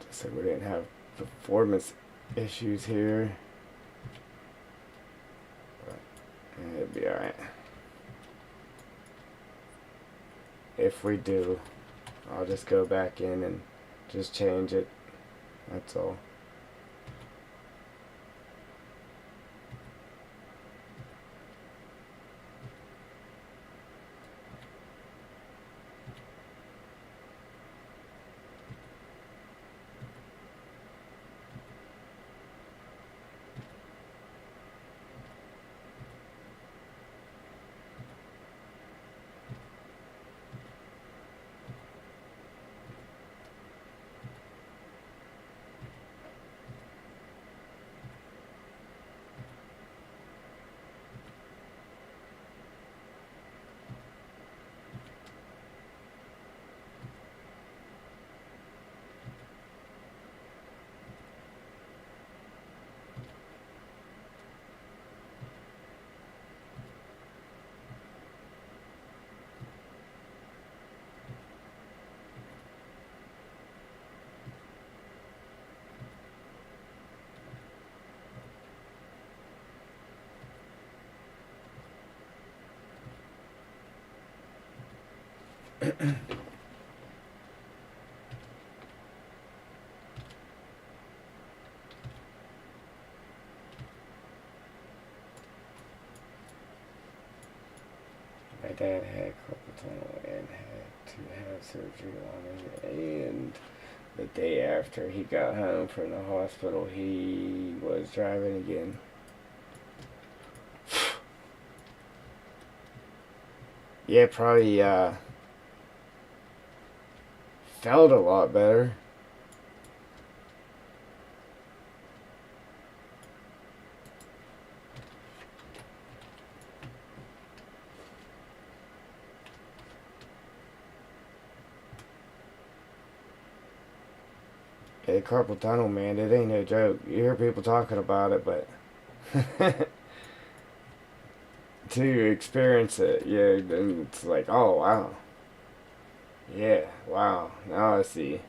Speaker 1: Just so we didn't have performance issues here. But it'd be alright. If we do, I'll just go back in and just change it. That's all. My dad had carpal tunnel and had to have surgery on it, and the day after he got home from the hospital, he was driving again. Yeah, probably felt a lot better. Yeah, carpal tunnel, man, it ain't no joke. You hear people talking about it, but to experience it, yeah, then it's like, oh wow, yeah, wow. Now I see.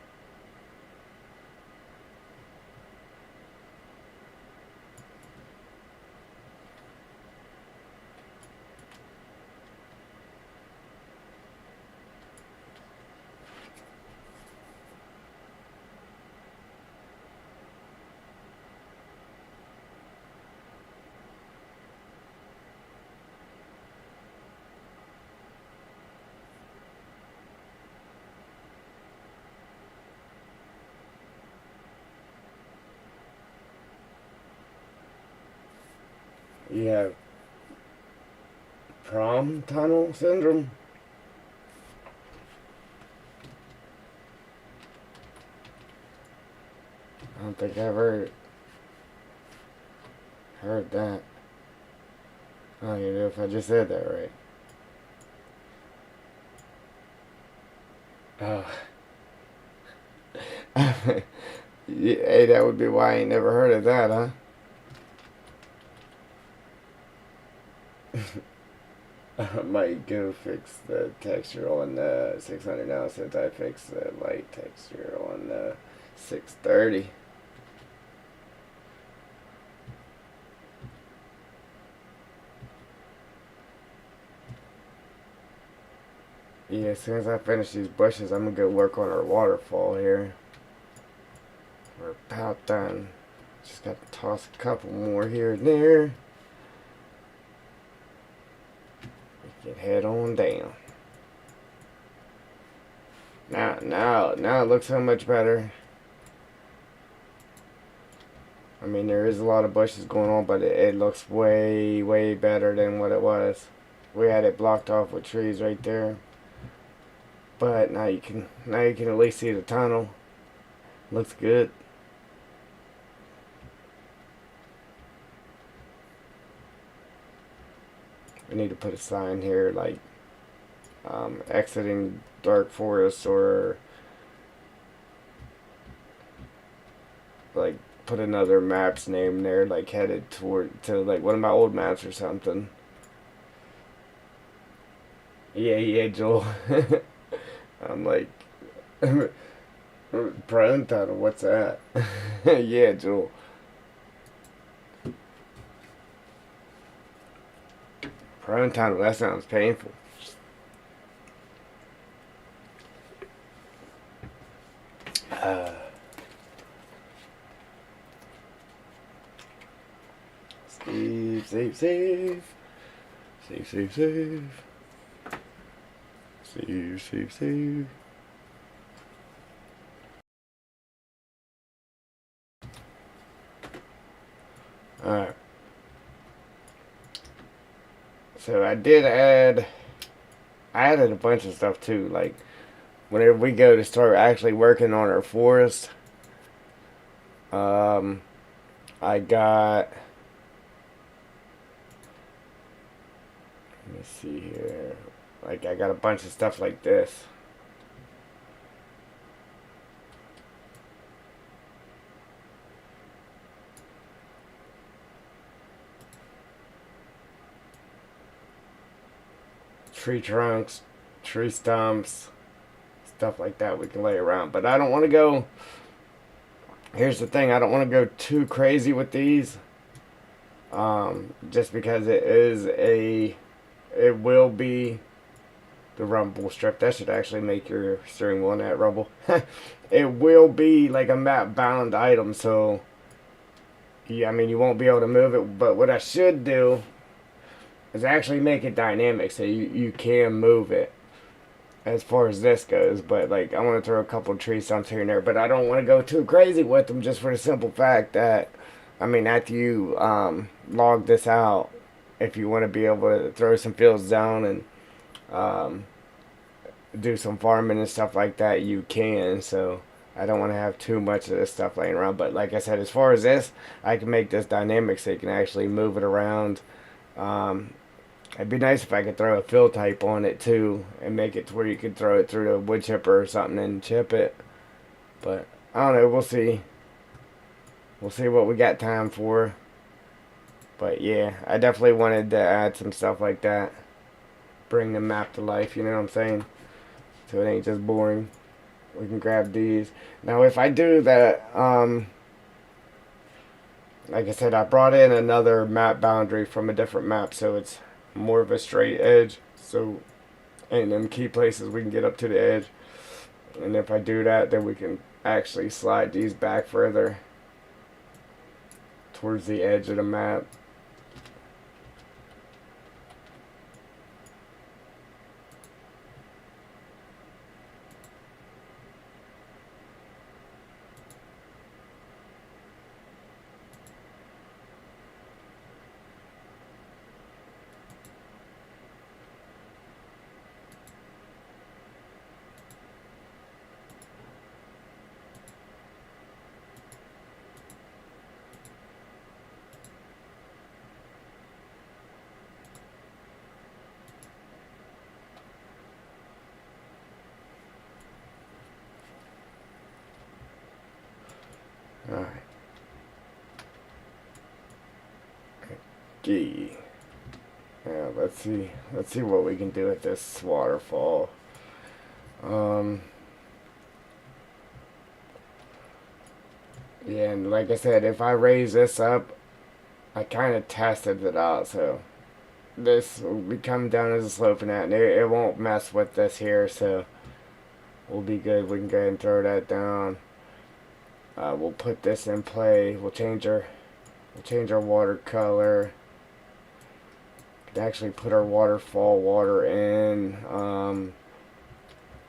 Speaker 1: You have prom tunnel syndrome. I don't think I ever heard that. I don't even know if I just said that right. Oh. Hey, that would be why I ain't never heard of that, huh? I might go fix the texture on the 600 now since I fixed the light texture on the 630. Yeah, as soon as I finish these bushes, I'm gonna go work on our waterfall here. We're about done. Just got to toss a couple more here and there. We can head on down. Now it looks so much better. I mean, there is a lot of bushes going on, but it looks way better than what it was. We had it blocked off with trees right there, but now you can at least see the tunnel. Looks good. We need to put a sign here like exiting dark forest, or like put another map's name there, like headed to like one of my old maps or something. Yeah, Joel. I'm like, prone tunnel, what's that? Yeah, Joel. Prone tunnel, that sounds painful. Uh, save. Save. Alright. So I added a bunch of stuff too. Like, whenever we go to start actually working on our forest, um, I got, let me see here. Like, I got a bunch of stuff like this. Tree trunks, tree stumps, stuff like that we can lay around. But I don't want to go. Here's the thing, I don't want to go too crazy with these. Just because it will be the rumble strip. That should actually make your steering wheel net rumble. It will be like a map bound item, so yeah, I mean you won't be able to move it. But what I should do is actually make it dynamic, so you can move it as far as this goes. But like I want to throw a couple tree stumps here and there, but I don't want to go too crazy with them, just for the simple fact that, I mean, after you log this out, if you want to be able to throw some fields down and um, do some farming and stuff like that, you can. So I don't want to have too much of this stuff laying around. But like I said, as far as this, I can make this dynamic so you can actually move it around. Um, It'd be nice if I could throw a fill type on it too and make it to where you could throw it through the wood chipper or something and chip it. But I don't know. We'll see. We'll see what we got time for. But yeah, I definitely wanted to add some stuff like that. Bring the map to life, you know what I'm saying? So it ain't just boring. We can grab these. Now if I do that, like I said, I brought in another map boundary from a different map, so it's more of a straight edge. So in them key places we can get up to the edge. And if I do that, then we can actually slide these back further towards the edge of the map. Gee. Yeah, let's see what we can do with this waterfall. Yeah, and like I said, if I raise this up, I kind of tested it out, so this will be coming down as a sloping at, and it won't mess with this here, so we'll be good. We can go ahead and throw that down. We'll put this in play. We'll change our watercolor. Could actually put our waterfall water in.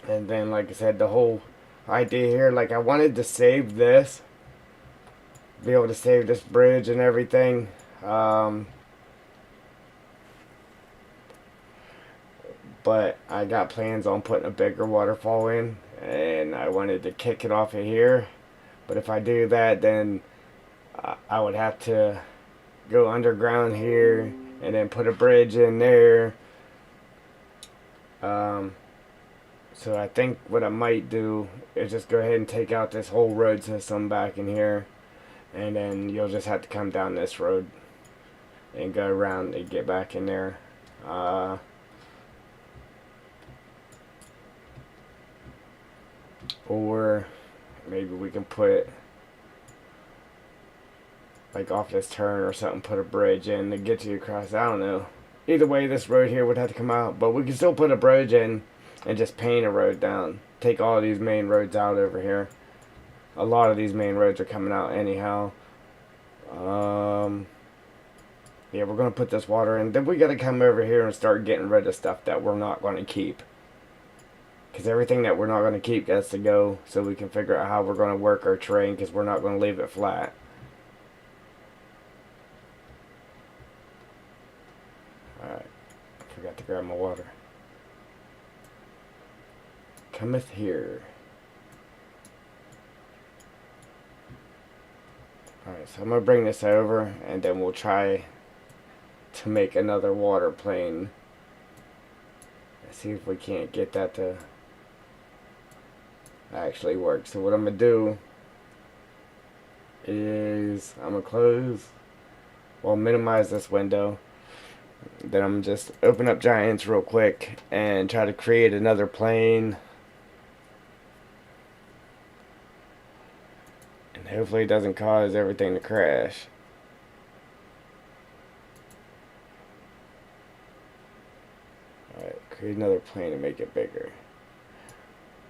Speaker 1: And then, like I said, the whole idea here, like I wanted to save this, be able to save this bridge and everything. But I got plans on putting a bigger waterfall in, and I wanted to kick it off of here. But if I do that, then I would have to go underground here and then put a bridge in there. So I think what I might do is just go ahead and take out this whole road system back in here, and then you'll just have to come down this road and go around and get back in there. Or maybe we can put like off this turn or something, put a bridge in to get you across. I don't know. Either way, this road here would have to come out, but we can still put a bridge in and just paint a road down. Take all of these main roads out over here. A lot of these main roads are coming out anyhow. Yeah, we're going to put this water in. Then we got to come over here and start getting rid of stuff that we're not going to keep. Because everything that we're not going to keep gets to go, so we can figure out how we're going to work our terrain, because we're not going to leave it flat. Alright, I forgot to grab my water. Cometh here. Alright, so I'm going to bring this over, and then we'll try to make another water plane. Let's see if we can't get that to actually work. So what I'm going to do is I'm going to close, well, minimize this window. Then I'm just open up Giants real quick and try to create another plane. And hopefully it doesn't cause everything to crash. Alright, create another plane and make it bigger.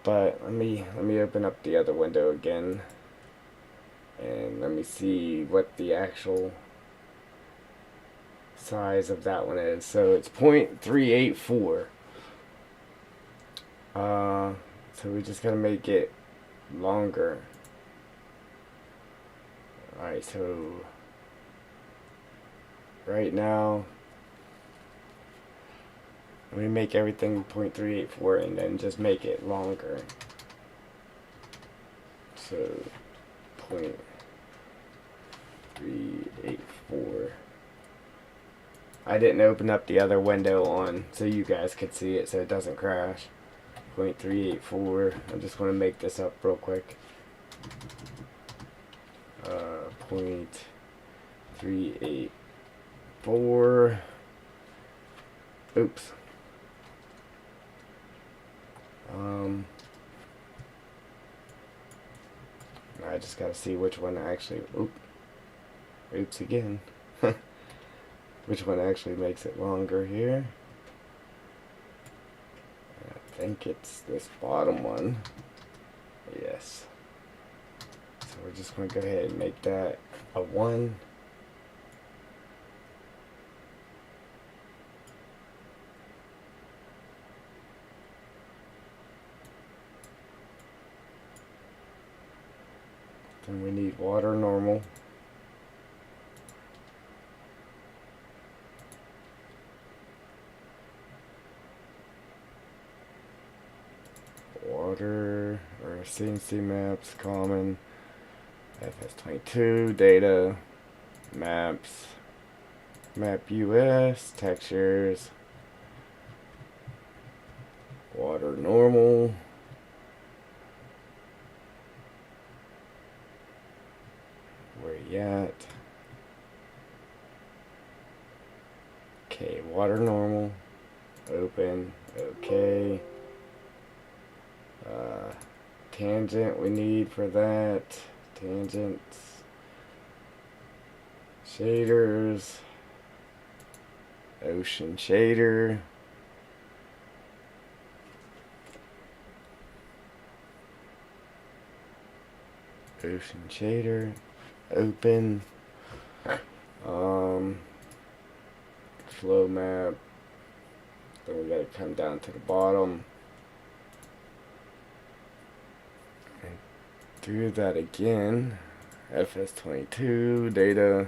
Speaker 1: But let me open up the other window again. And let me see what the actual size of that one is. So it's 0.384. So we just gotta make it longer. Alright, so right now we make everything 0.384 and then just make it longer. So 0.384. I didn't open up the other window on so you guys could see it so it doesn't crash. 0.384. I'm just going to make this up real quick. 0.384. Oops. I just gotta see which one actually. Oops again. Which one actually makes it longer here? I think it's this bottom one. Yes. So we're just going to go ahead and make that a 1. Then we need water normal. Water or CNC maps, common, FS22, data, maps, map US, textures, water normal. Where you at? Okay, water normal. Open. Okay. Tangent we need for that. Tangents. Shaders. Ocean shader. Ocean shader. Open. Flow map. Then we gotta come down to the bottom and do that again. FS22 data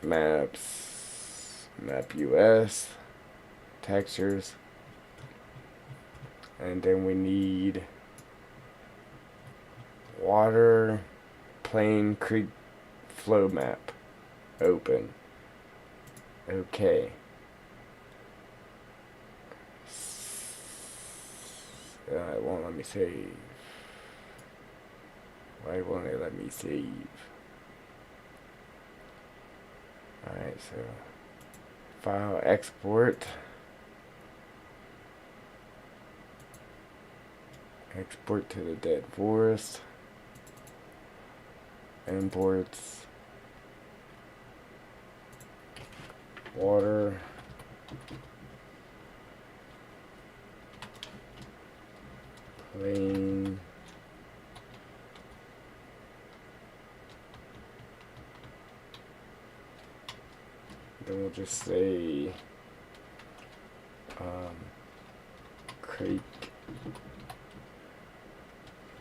Speaker 1: maps, map US, textures, and then we need water, plain creek flow map. Open. Okay. It won't let me save. Why won't it let me save? Alright, so file export. Export to the dead forest. Imports. Water. Plain. Then we'll just say creek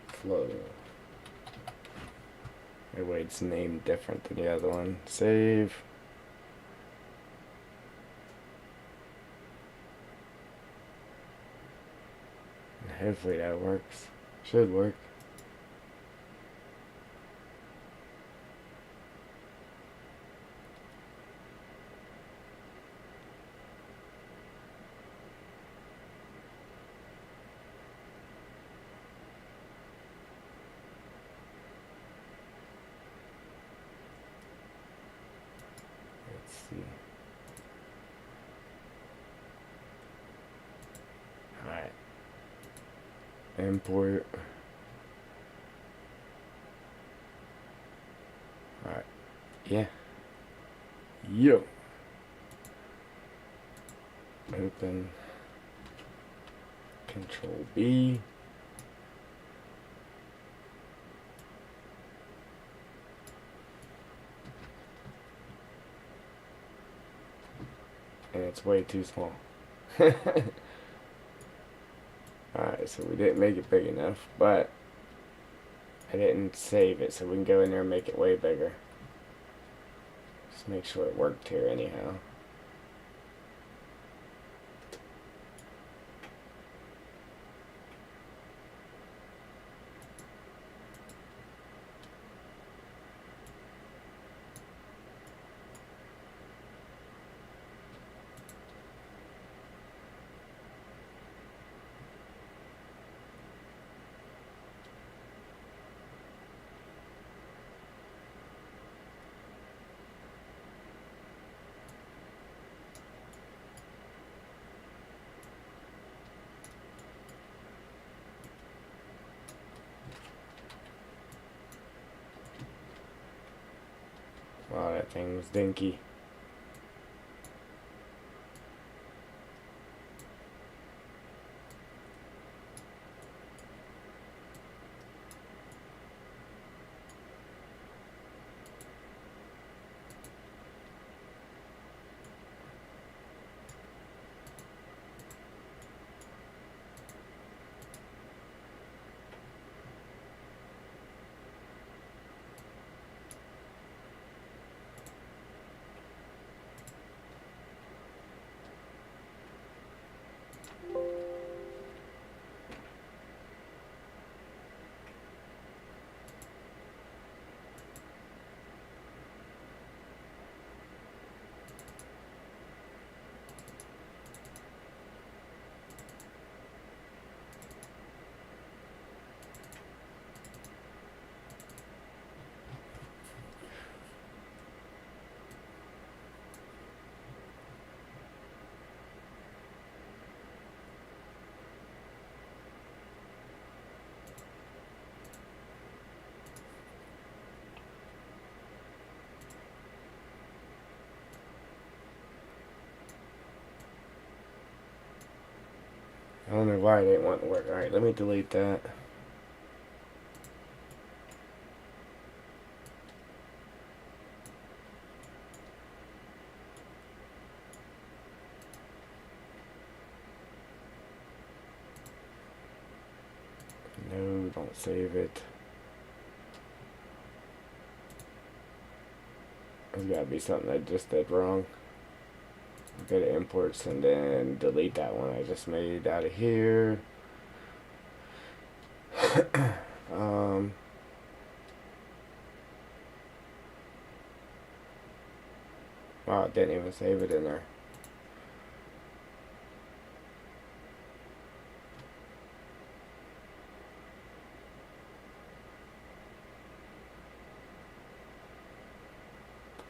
Speaker 1: flow. Anyway, it's named different than the other one. Save. And hopefully that works. Should work. Let's see. Alright. Import. Alright. Yeah. Yo. Open. Control B. And it's way too small. Alright, so we didn't make it big enough, but I didn't save it, so we can go in there and make it way bigger. Just make sure it worked here anyhow. Wow, that thing was dinky. don't know why it didn't want to work. Alright, let me delete that. No, don't save it. There's gotta be something I just did wrong. Go to imports and then delete that one I just made out of here. Wow, it didn't even save it in there.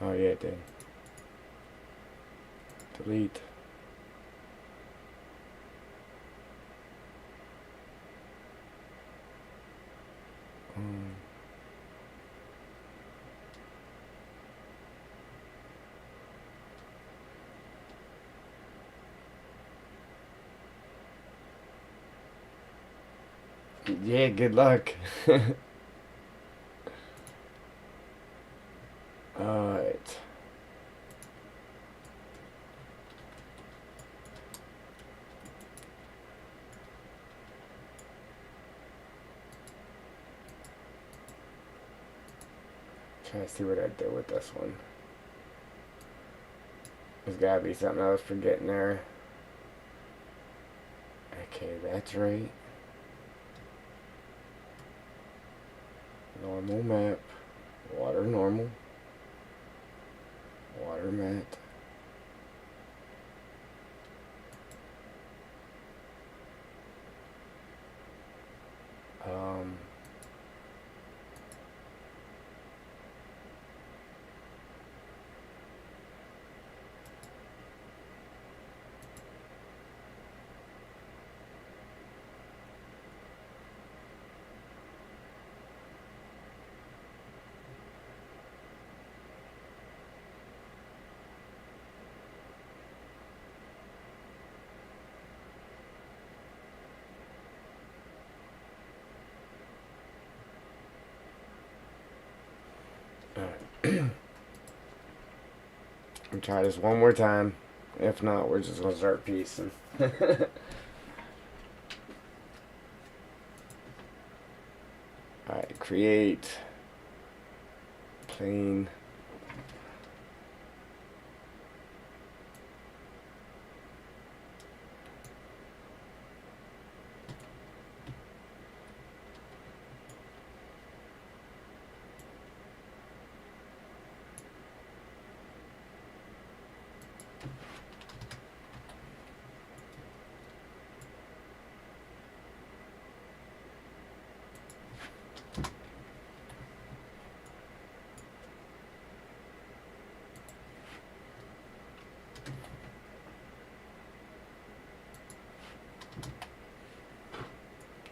Speaker 1: Oh yeah, it did. Delete. Yeah, good luck. Alright. Try to see what I did with this one. There's gotta be something I was forgetting there. Okay, that's right. Normal map. Water normal. Water mat. I'll try this one more time. If not, we're just gonna start piecing. Alright, create plane.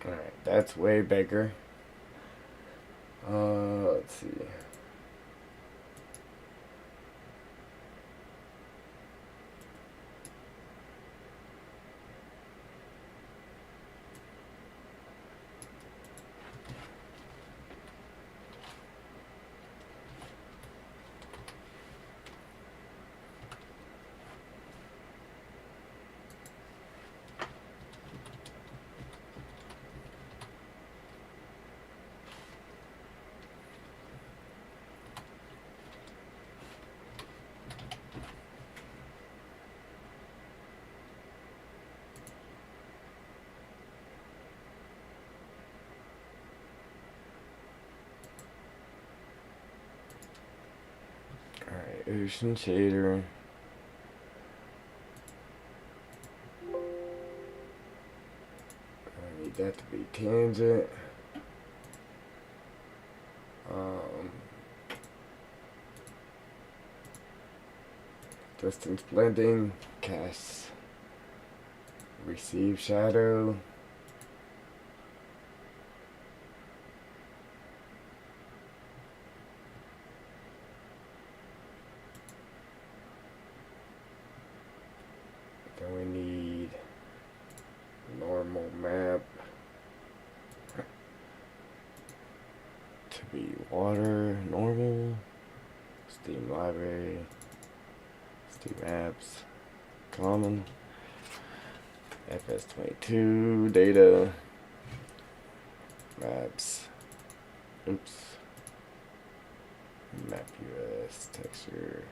Speaker 1: Alright, that's way bigger. Let's see. Alright, ocean shader. I need that to be tangent. Distance blending, cast, receive shadow. Then we need normal. water, normal, Steam library, Steam apps, common, FS22, data, maps, oops, map US, texture.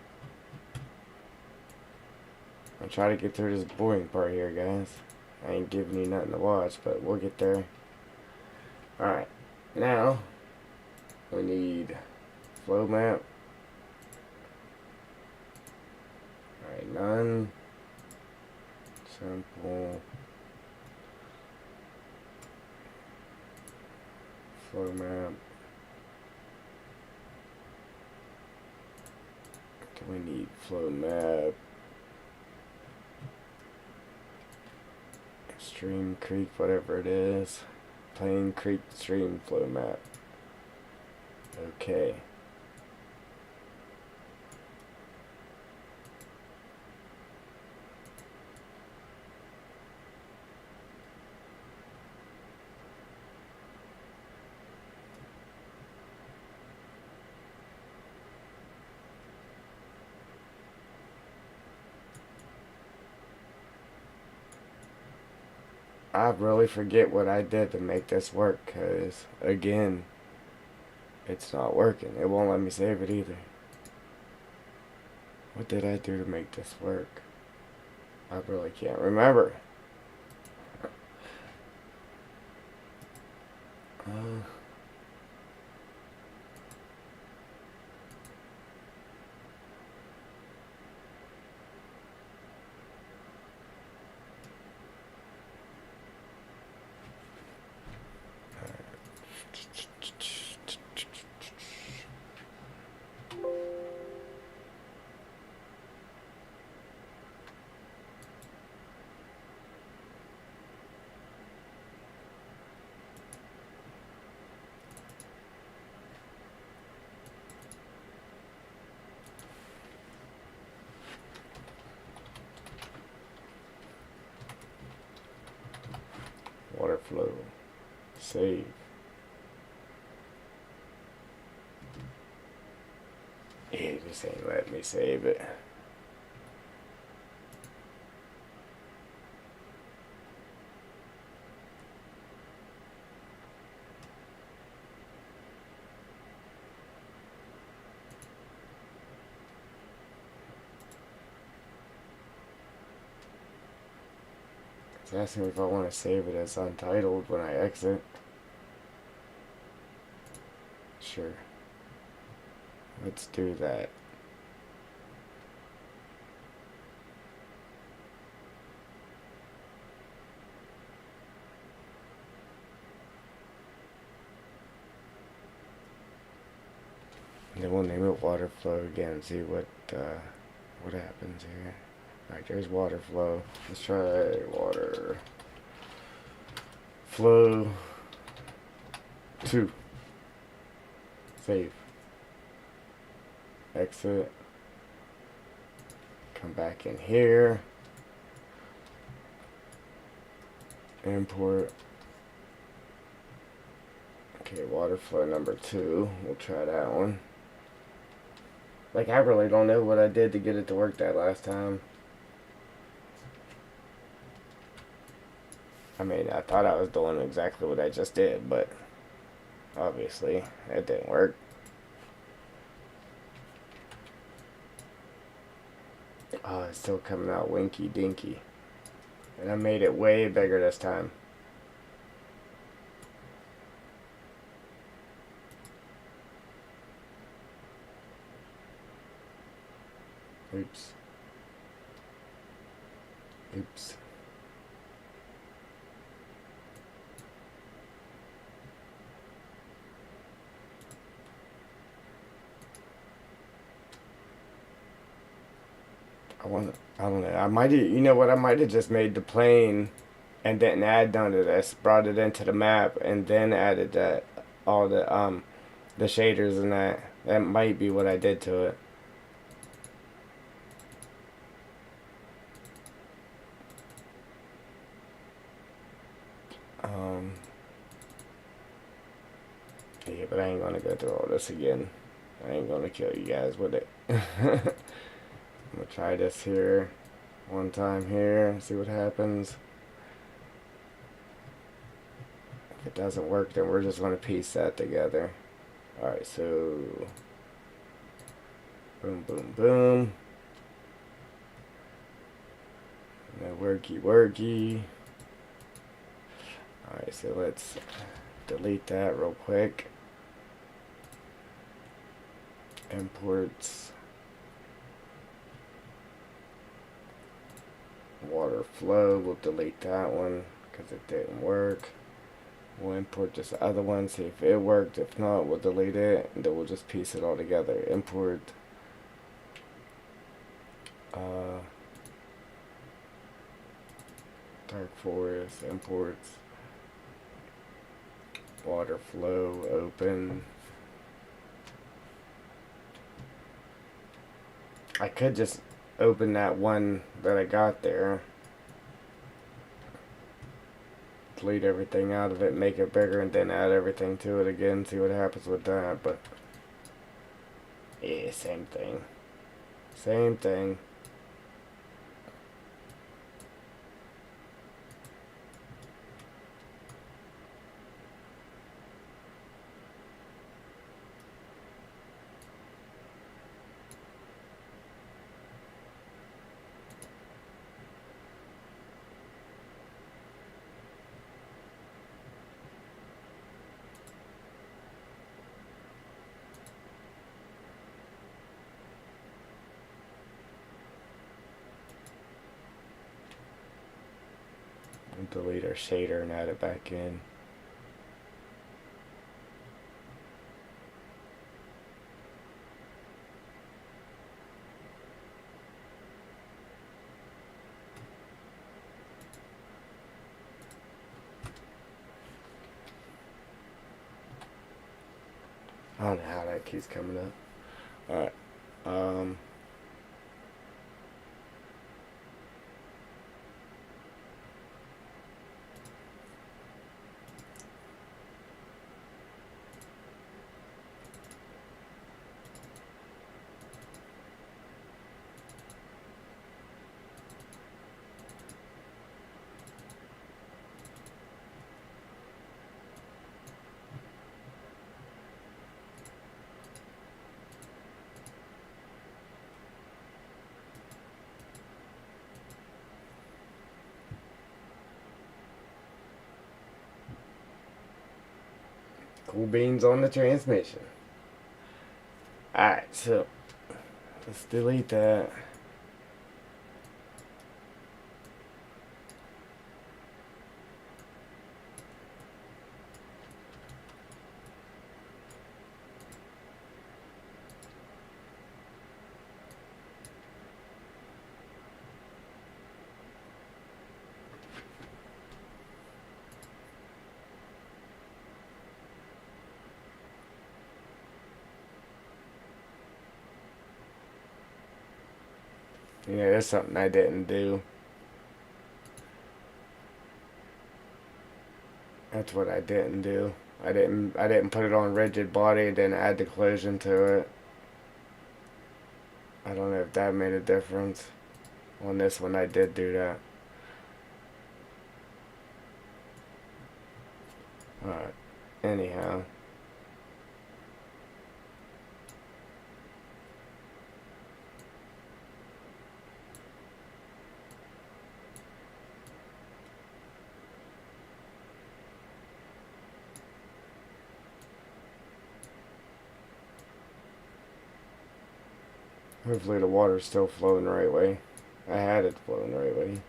Speaker 1: I'll try to get through this boring part here, guys. I ain't giving you nothing to watch, but we'll get there. Alright, now we need flow map. Alright, none. Simple. Flow map. Do we need flow map? Stream creek, whatever it is. Plain creek stream flow map. Okay. I really forget what I did to make this work, because, again, it's not working. It won't let me save it either. What did I do to make this work? I really can't remember. Water flow. Save. Yeah, this ain't letting me save it. It's asking me if I want to save it as untitled when I exit. Sure. Let's do that. And then we'll name it water flow again and see what happens here. Alright, there's water flow. Let's try water flow 2. Save. Exit. Come back in here. Import. Okay, water flow number 2. We'll try that one. Like, I really don't know what I did to get it to work that last time. I mean, I thought I was doing exactly what I just did, but obviously it didn't work. Oh, it's still coming out winky dinky. And I made it way bigger this time. Oops. Oops. I don't know. I might have, you know what? I might have just made the plane and didn't add none of this. Brought it into the map and then added that all the shaders and that. That might be what I did to it. Yeah, But I ain't gonna go through all this again. I ain't gonna kill you guys with it. I'm gonna try this here. One time here. See what happens. If it doesn't work, then we're just gonna piece that together. Alright, so boom, boom, boom. Now worky, worky. Alright, so let's delete that real quick. Imports. Water flow, we'll delete that one because it didn't work. We'll import this other one, see if it worked. If not, we'll delete it, and then we'll just piece it all together. Import dark forest, imports water flow, open. I could just open that one that I got there, delete everything out of it, make it bigger, and then add everything to it again, see what happens with that. But yeah, same thing. Same thing. Delete our shader and add it back in. I don't know how that keeps coming up. Alright. Cool beans on the transmission. Alright, so let's delete that. Yeah, that's something I didn't do. That's what I didn't do. I didn't put it on rigid body and then add the collision to it. I don't know if that made a difference. On this one I did do that. Alright. Anyhow. Hopefully the water's still flowing the right way. I had it flowing the right way.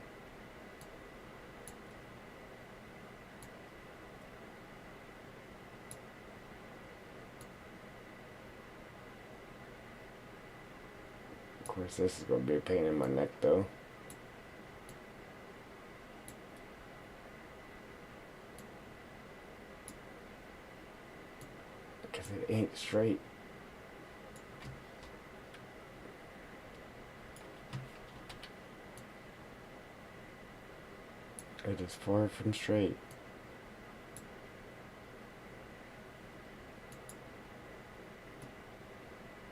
Speaker 1: Of course, this is going to be a pain in my neck though. Because it ain't straight. It is far from straight.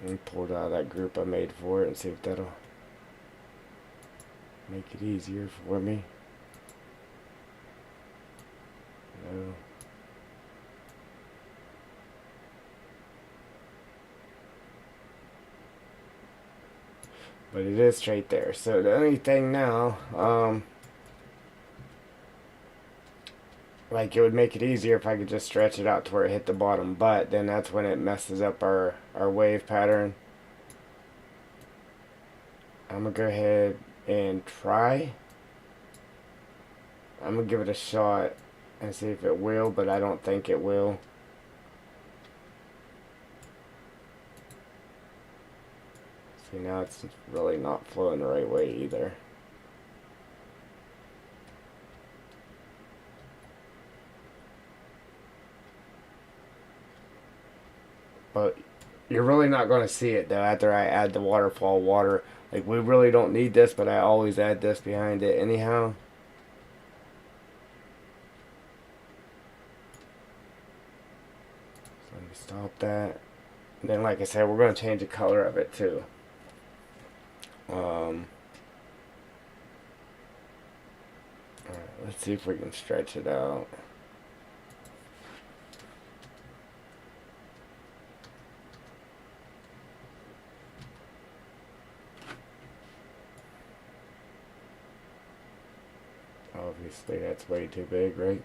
Speaker 1: And pull it out of that group I made for it and see if that'll make it easier for me. No. But it is straight there. So the only thing now, like it would make it easier if I could just stretch it out to where it hit the bottom, but then that's when it messes up our wave pattern. I'm gonna go ahead and try. I'm gonna give it a shot and see if it will, but I don't think it will. See, now it's really not flowing the right way either. But you're really not going to see it though after I add the waterfall water. Like, we really don't need this, but I always add this behind it anyhow. So let me stop that. And then, like I said, we're going to change the color of it too. Alright, let's see if we can stretch it out. Obviously, that's way too big, right?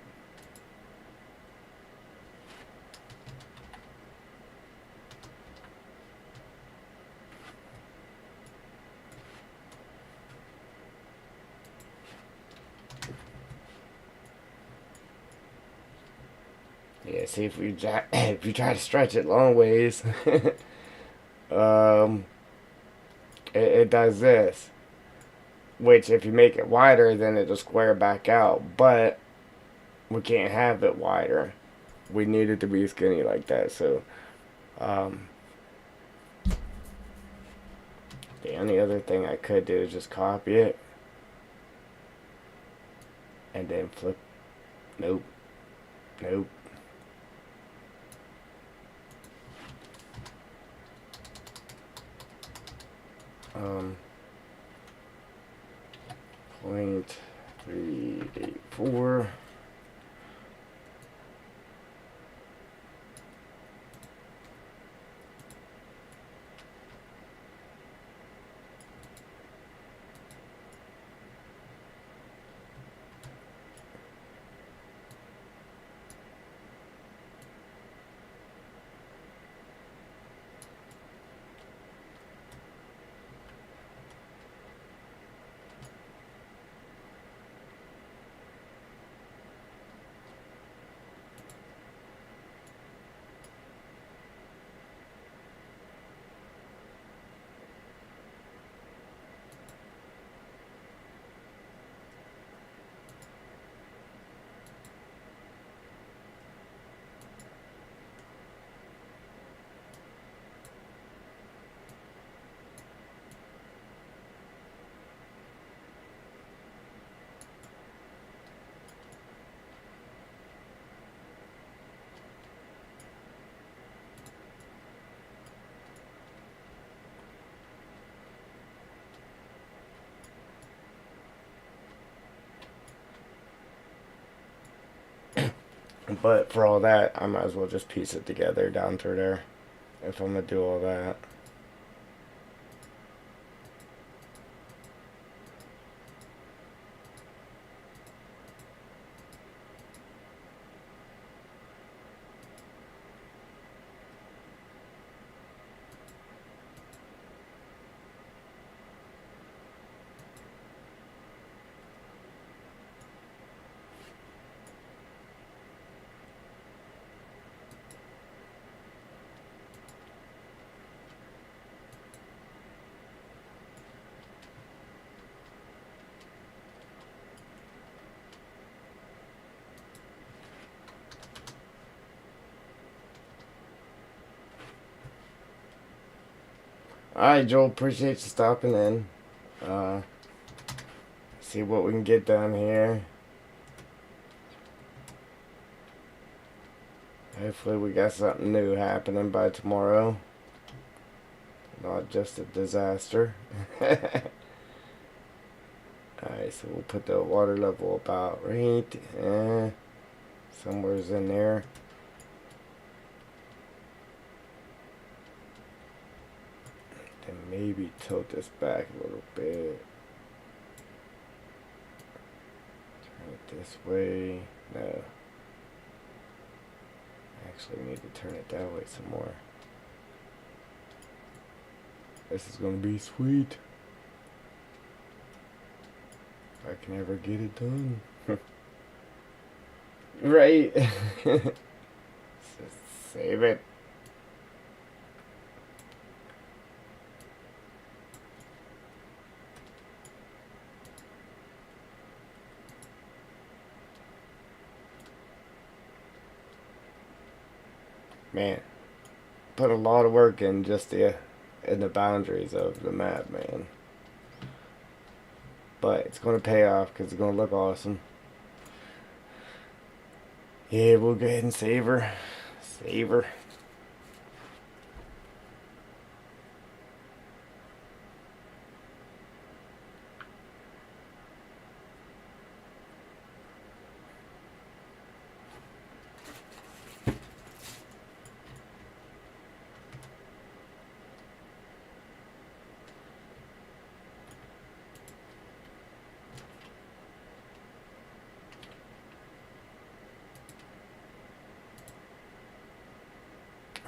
Speaker 1: Yeah, see, if you if you try to stretch it long ways, it does this. Which, if you make it wider, then it'll square back out. But we can't have it wider. We need it to be skinny like that. So, um, the only other thing I could do is just copy it and then flip. Nope. Nope. Um, 0.384. But for all that, I might as well just piece it together down through there if I'm going to do all that. Alright, Joel, appreciate you stopping in. Uh, see what we can get done here. Hopefully we got something new happening by tomorrow. not just a disaster. Alright, so we'll put the water level about right, somewhere's in there. And maybe tilt this back a little bit. Turn it this way. No. Actually need to turn it that way some more. This is gonna be sweet. If I can ever get it done. Right. Just save it. Man, put a lot of work in just in the boundaries of the map, man. But it's gonna pay off because it's gonna look awesome. Yeah, we'll go ahead and save her. Save her.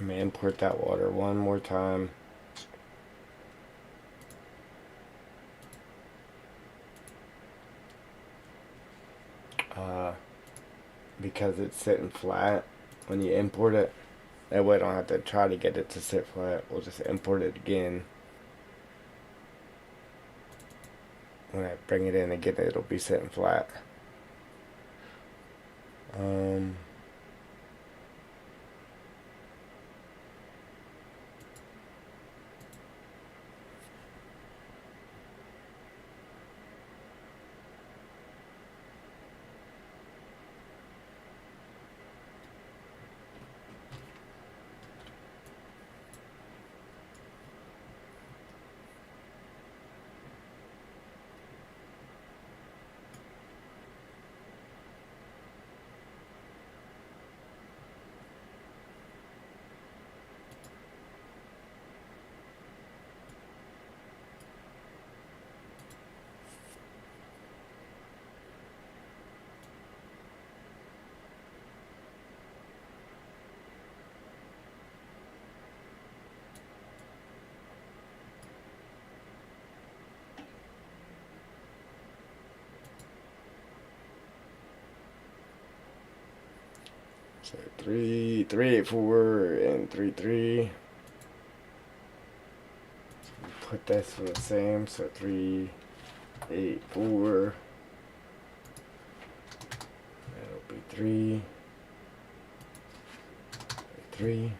Speaker 1: I'm gonna import that water one more time. Because it's sitting flat when you import it. That way I don't have to try to get it to sit flat. We'll just import it again. When I bring it in again, it'll be sitting flat. So 384 and 33. So we put this for the same. So 384. That'll be 3. 3.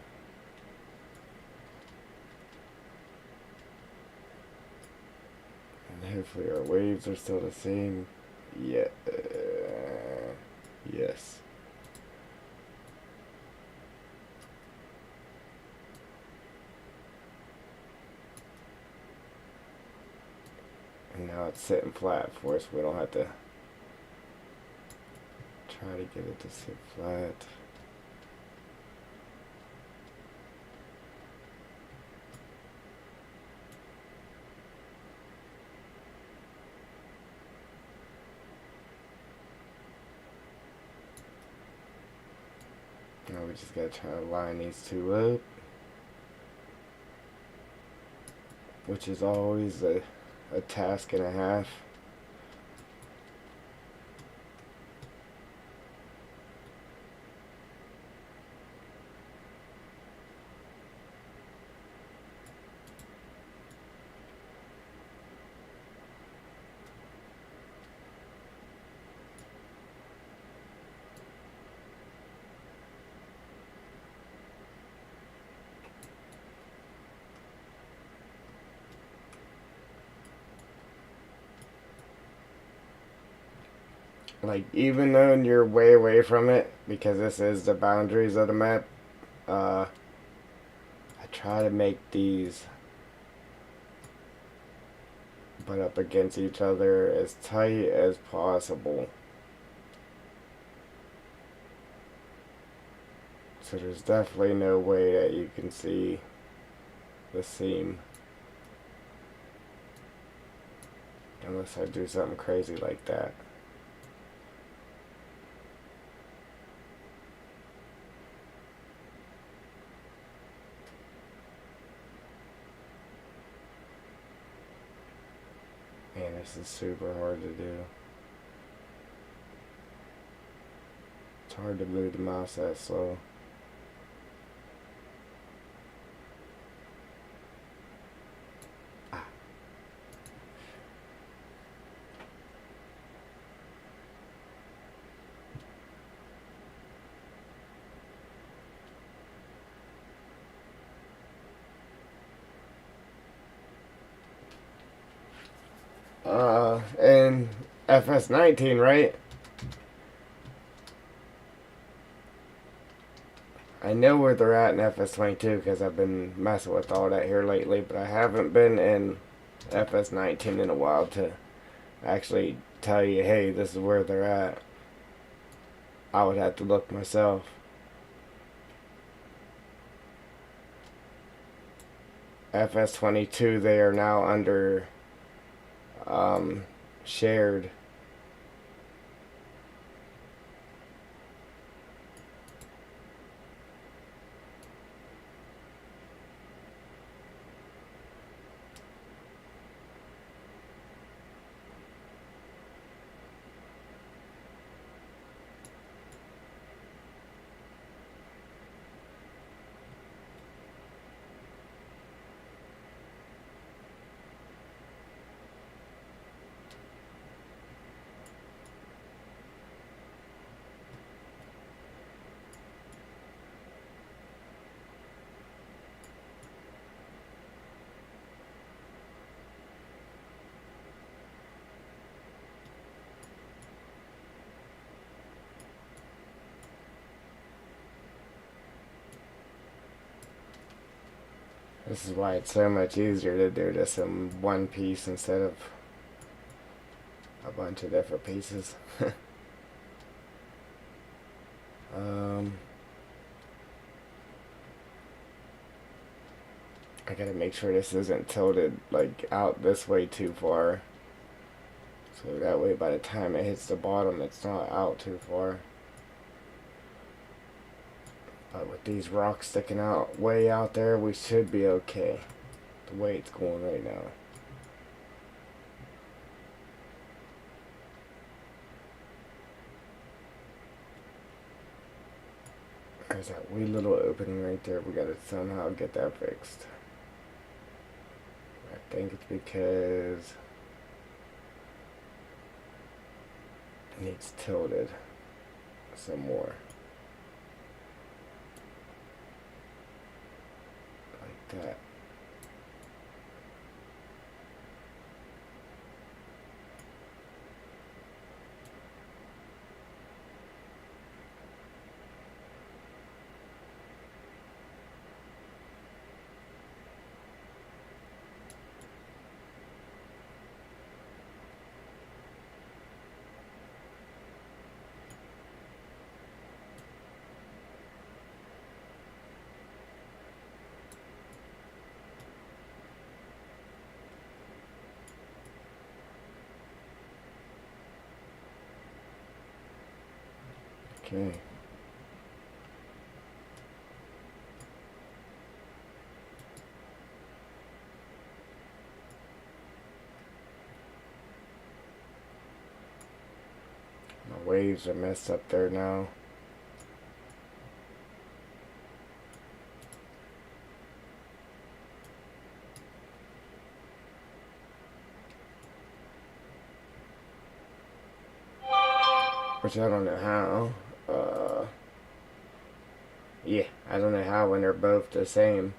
Speaker 1: And hopefully our waves are still the same. Yeah. Yes. And now it's sitting flat for us. We don't have to try to get it to sit flat. Now we just gotta try to line these two up, which is always a task and a half. Like, even though you're way away from it, because this is the boundaries of the map, I try to make these put up against each other as tight as possible. So there's definitely no way that you can see the seam. Unless I do something crazy like that. Man, this is super hard to do. It's hard to move the mouse that slow. And FS19, right? I know where they're at in FS22 because I've been messing with all that here lately, but I haven't been in FS19 in a while to actually tell you, hey, this is where they're at. I would have to look myself. FS22, they are now under shared. This is why it's so much easier to do this in one piece instead of a bunch of different pieces. I gotta make sure this isn't tilted like out this way too far. So that way by the time it hits the bottom it's not out too far. But with these rocks sticking out way out there, we should be okay. The way it's going right now. There's that wee little opening right there. We gotta somehow get that fixed. I think it's because it needs tilted some more. Like that. Okay. My waves are messed up there now. Which I don't know how. Yeah, I don't know how when they're both the same.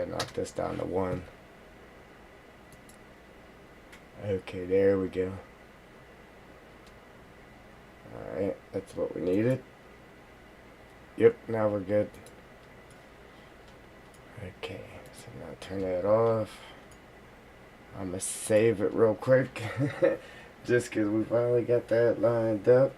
Speaker 1: to knock this down to 1. Okay, there we go. Alright, that's what we needed. Yep, now we're good. Okay, so now turn that off. I'm going to save it real quick. Just because we finally got that lined up.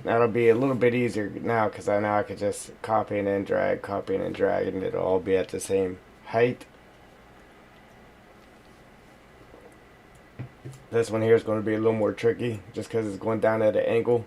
Speaker 1: That'll be a little bit easier now because now I could just copy and then drag, and it'll all be at the same height. This one here is going to be a little more tricky just because it's going down at an angle.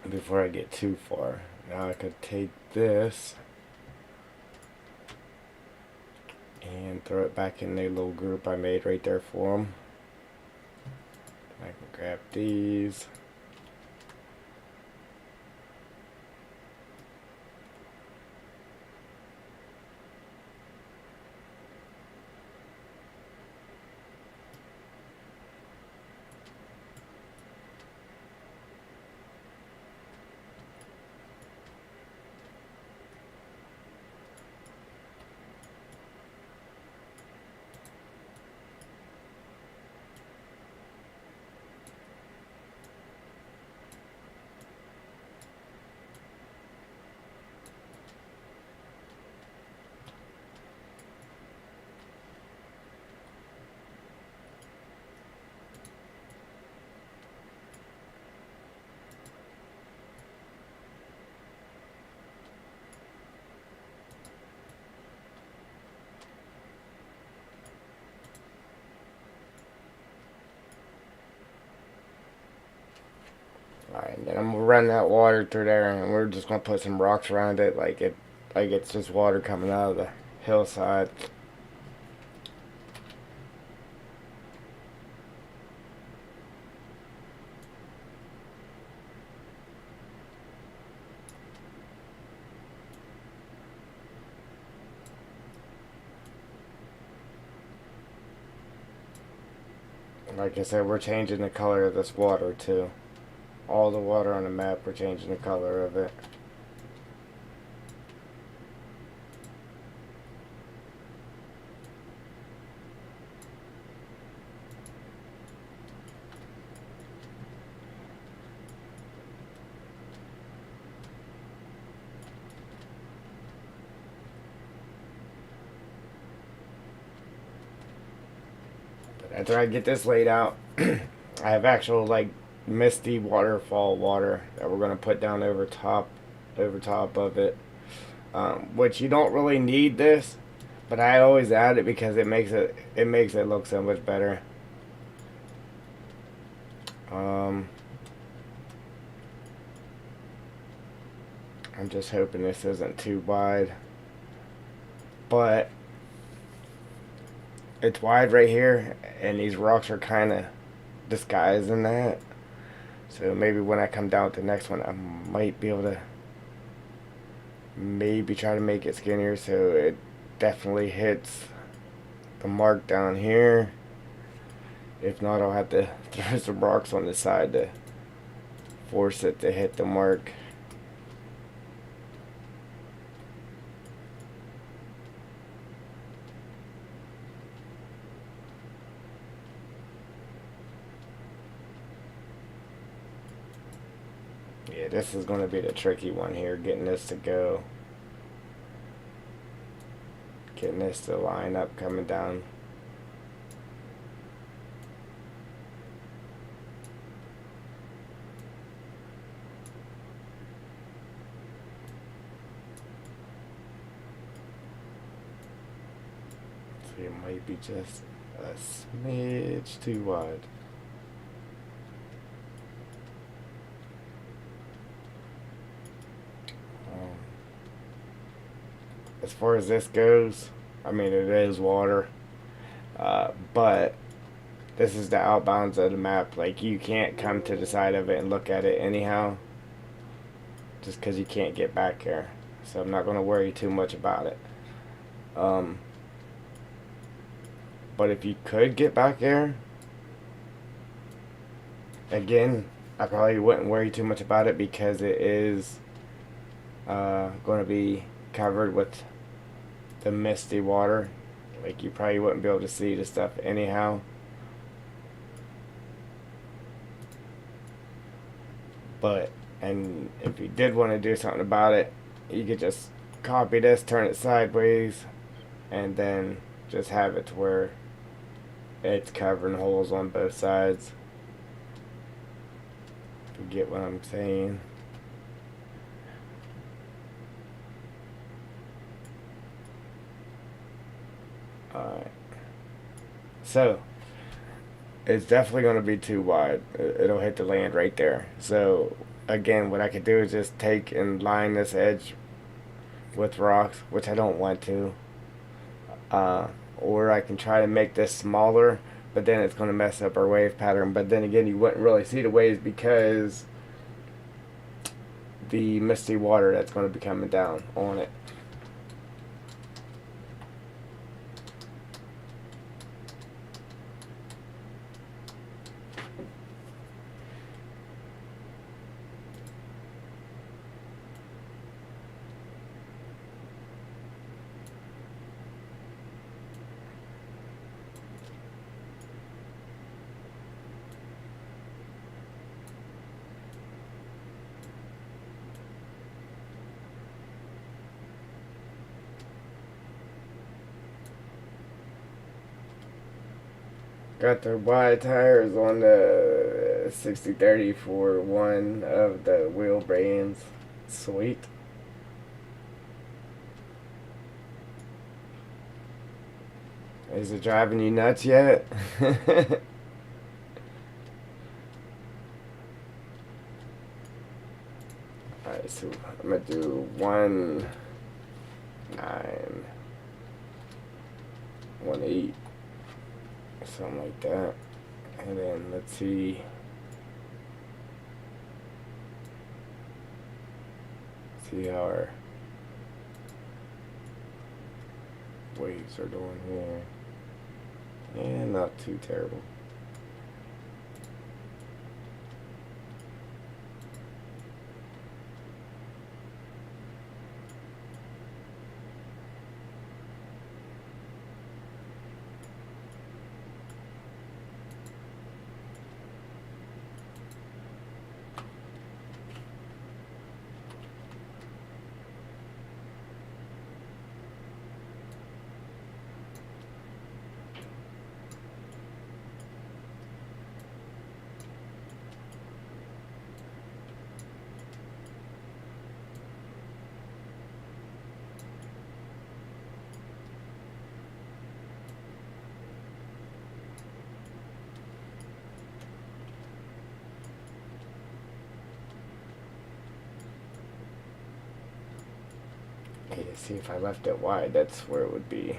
Speaker 1: Before I get too far, now I could take this and throw it back in the little group I made right there for them. I can grab these. Alright, then I'm gonna run that water through there, and we're just gonna put some rocks around it, like it's just water coming out of the hillside. Like I said, we're changing the color of this water too. All the water on the map, we're changing the color of it. But after I get this laid out, I have actual like misty waterfall water that we're gonna put down over top of it. Which you don't really need this, but I always add it because it makes it look so much better. I'm just hoping this isn't too wide, but it's wide right here, and these rocks are kind of disguising that. So maybe when I come down with the next one, I might be able to maybe try to make it skinnier so it definitely hits the mark down here. If not, I'll have to throw some rocks on the side to force it to hit the mark. Yeah, this is going to be the tricky one here, getting this to go. Getting this to line up coming down. So it might be just a smidge too wide. As far as this goes, I mean, it is water, but this is the outbounds of the map. Like, you can't come to the side of it and look at it anyhow, just because you can't get back here. So I'm not going to worry too much about it. But if you could get back there, again, I probably wouldn't worry too much about it because it is going to be covered with the misty water. Like, you probably wouldn't be able to see the stuff anyhow. But, and if you did want to do something about it, you could just copy this, turn it sideways, and then just have it to where it's covering holes on both sides. If you get what I'm saying. Alright. So, it's definitely going to be too wide. It'll hit the land right there. So, again, what I could do is just take and line this edge with rocks, which I don't want to. Or I can try to make this smaller, but then it's going to mess up our wave pattern. But then again, you wouldn't really see the waves because the misty water that's going to be coming down on it. Got the wide tires on the 60/30 for one of the wheel brands. Sweet. Is it driving you nuts yet? Alright, so I'm gonna do 1, 9, 1, 8. Something like that. And then let's see. See how our waves are doing here. And not too terrible. Okay, see if I left it wide, that's where it would be.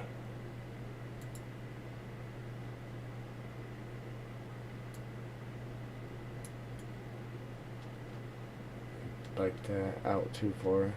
Speaker 1: Like that, out too far.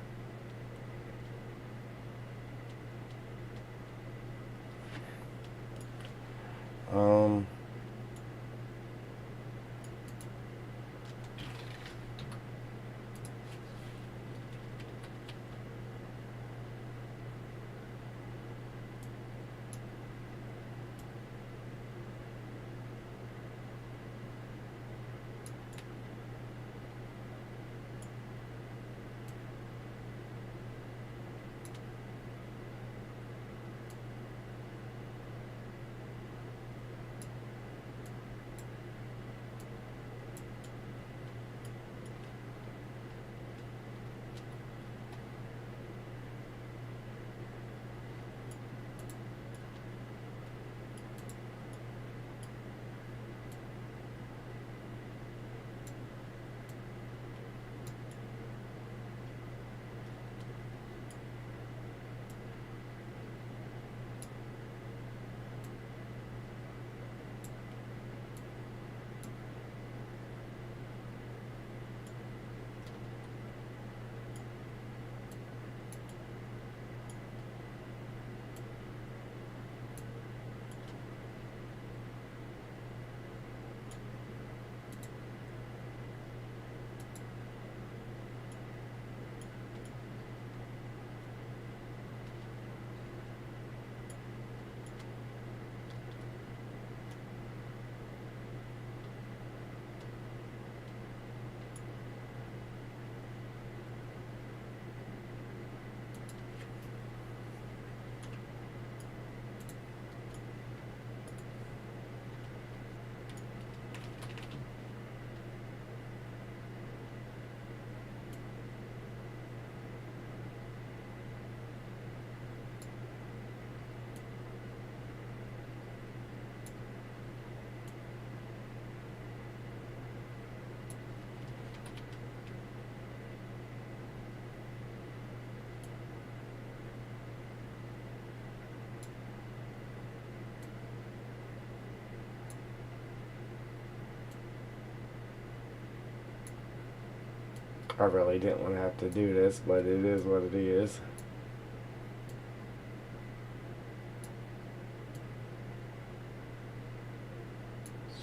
Speaker 1: I really didn't want to have to do this, but it is what it is.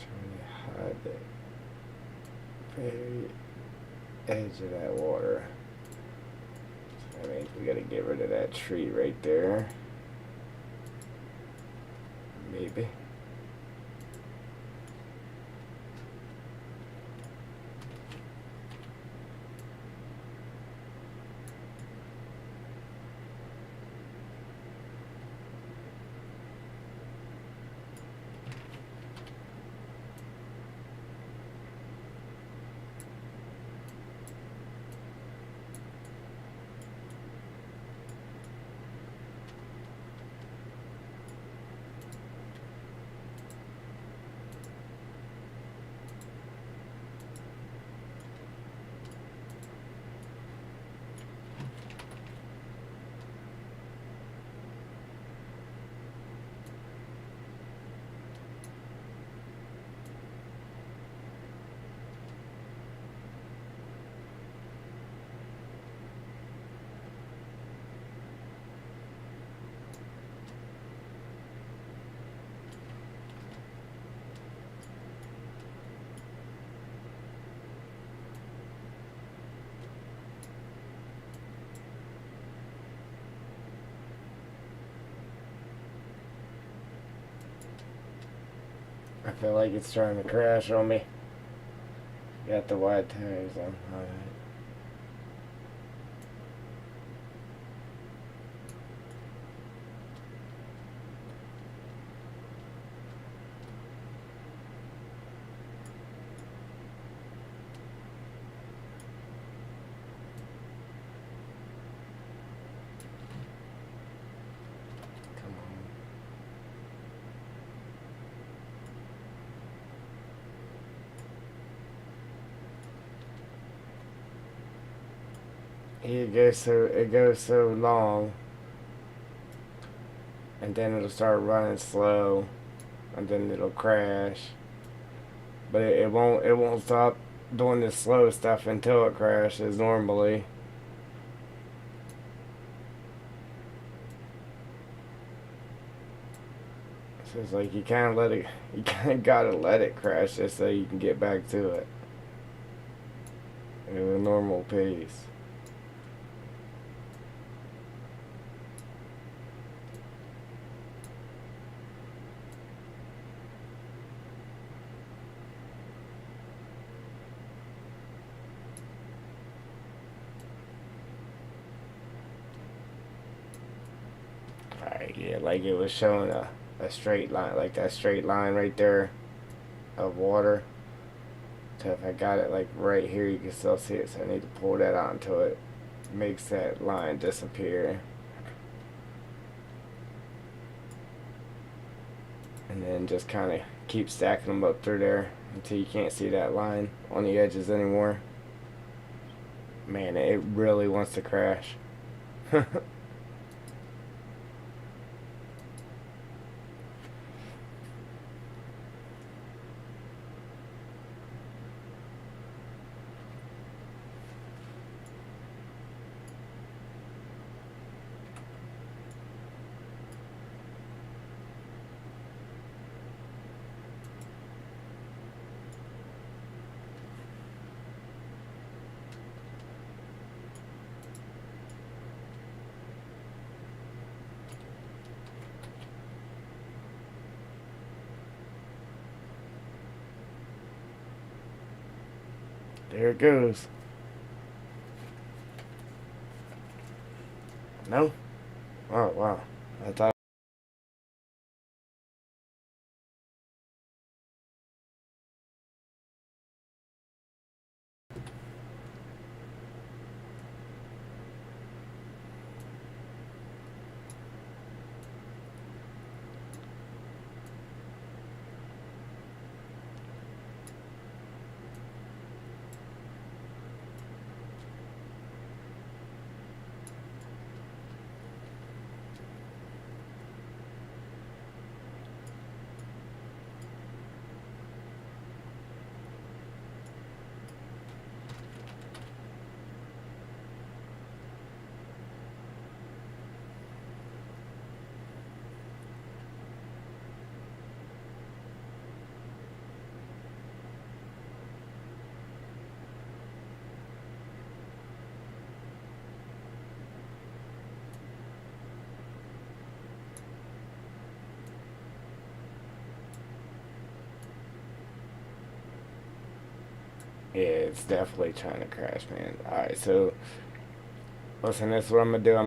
Speaker 1: Trying to hide the very edge of that water. So that means we gotta get rid of that tree right there. Maybe. I feel like it's trying to crash on me. Got the wide tires on. Alright. Come on. It goes so long, and then it'll start running slow, and then it'll crash. But it won't stop doing this slow stuff until it crashes normally. So it's like you kind of gotta let it crash just so you can get back to it at a normal pace. Alright, yeah, like it was showing a straight line, like that straight line right there of water. So if I got it like right here, you can still see it. So I need to pull that out until it makes that line disappear. And then just kind of keep stacking them up through there until you can't see that line on the edges anymore. Man, it really wants to crash. There it goes. No? Oh, wow. I thought. Yeah, it's definitely trying to crash, man. Alright, so listen, this is what I'm gonna do.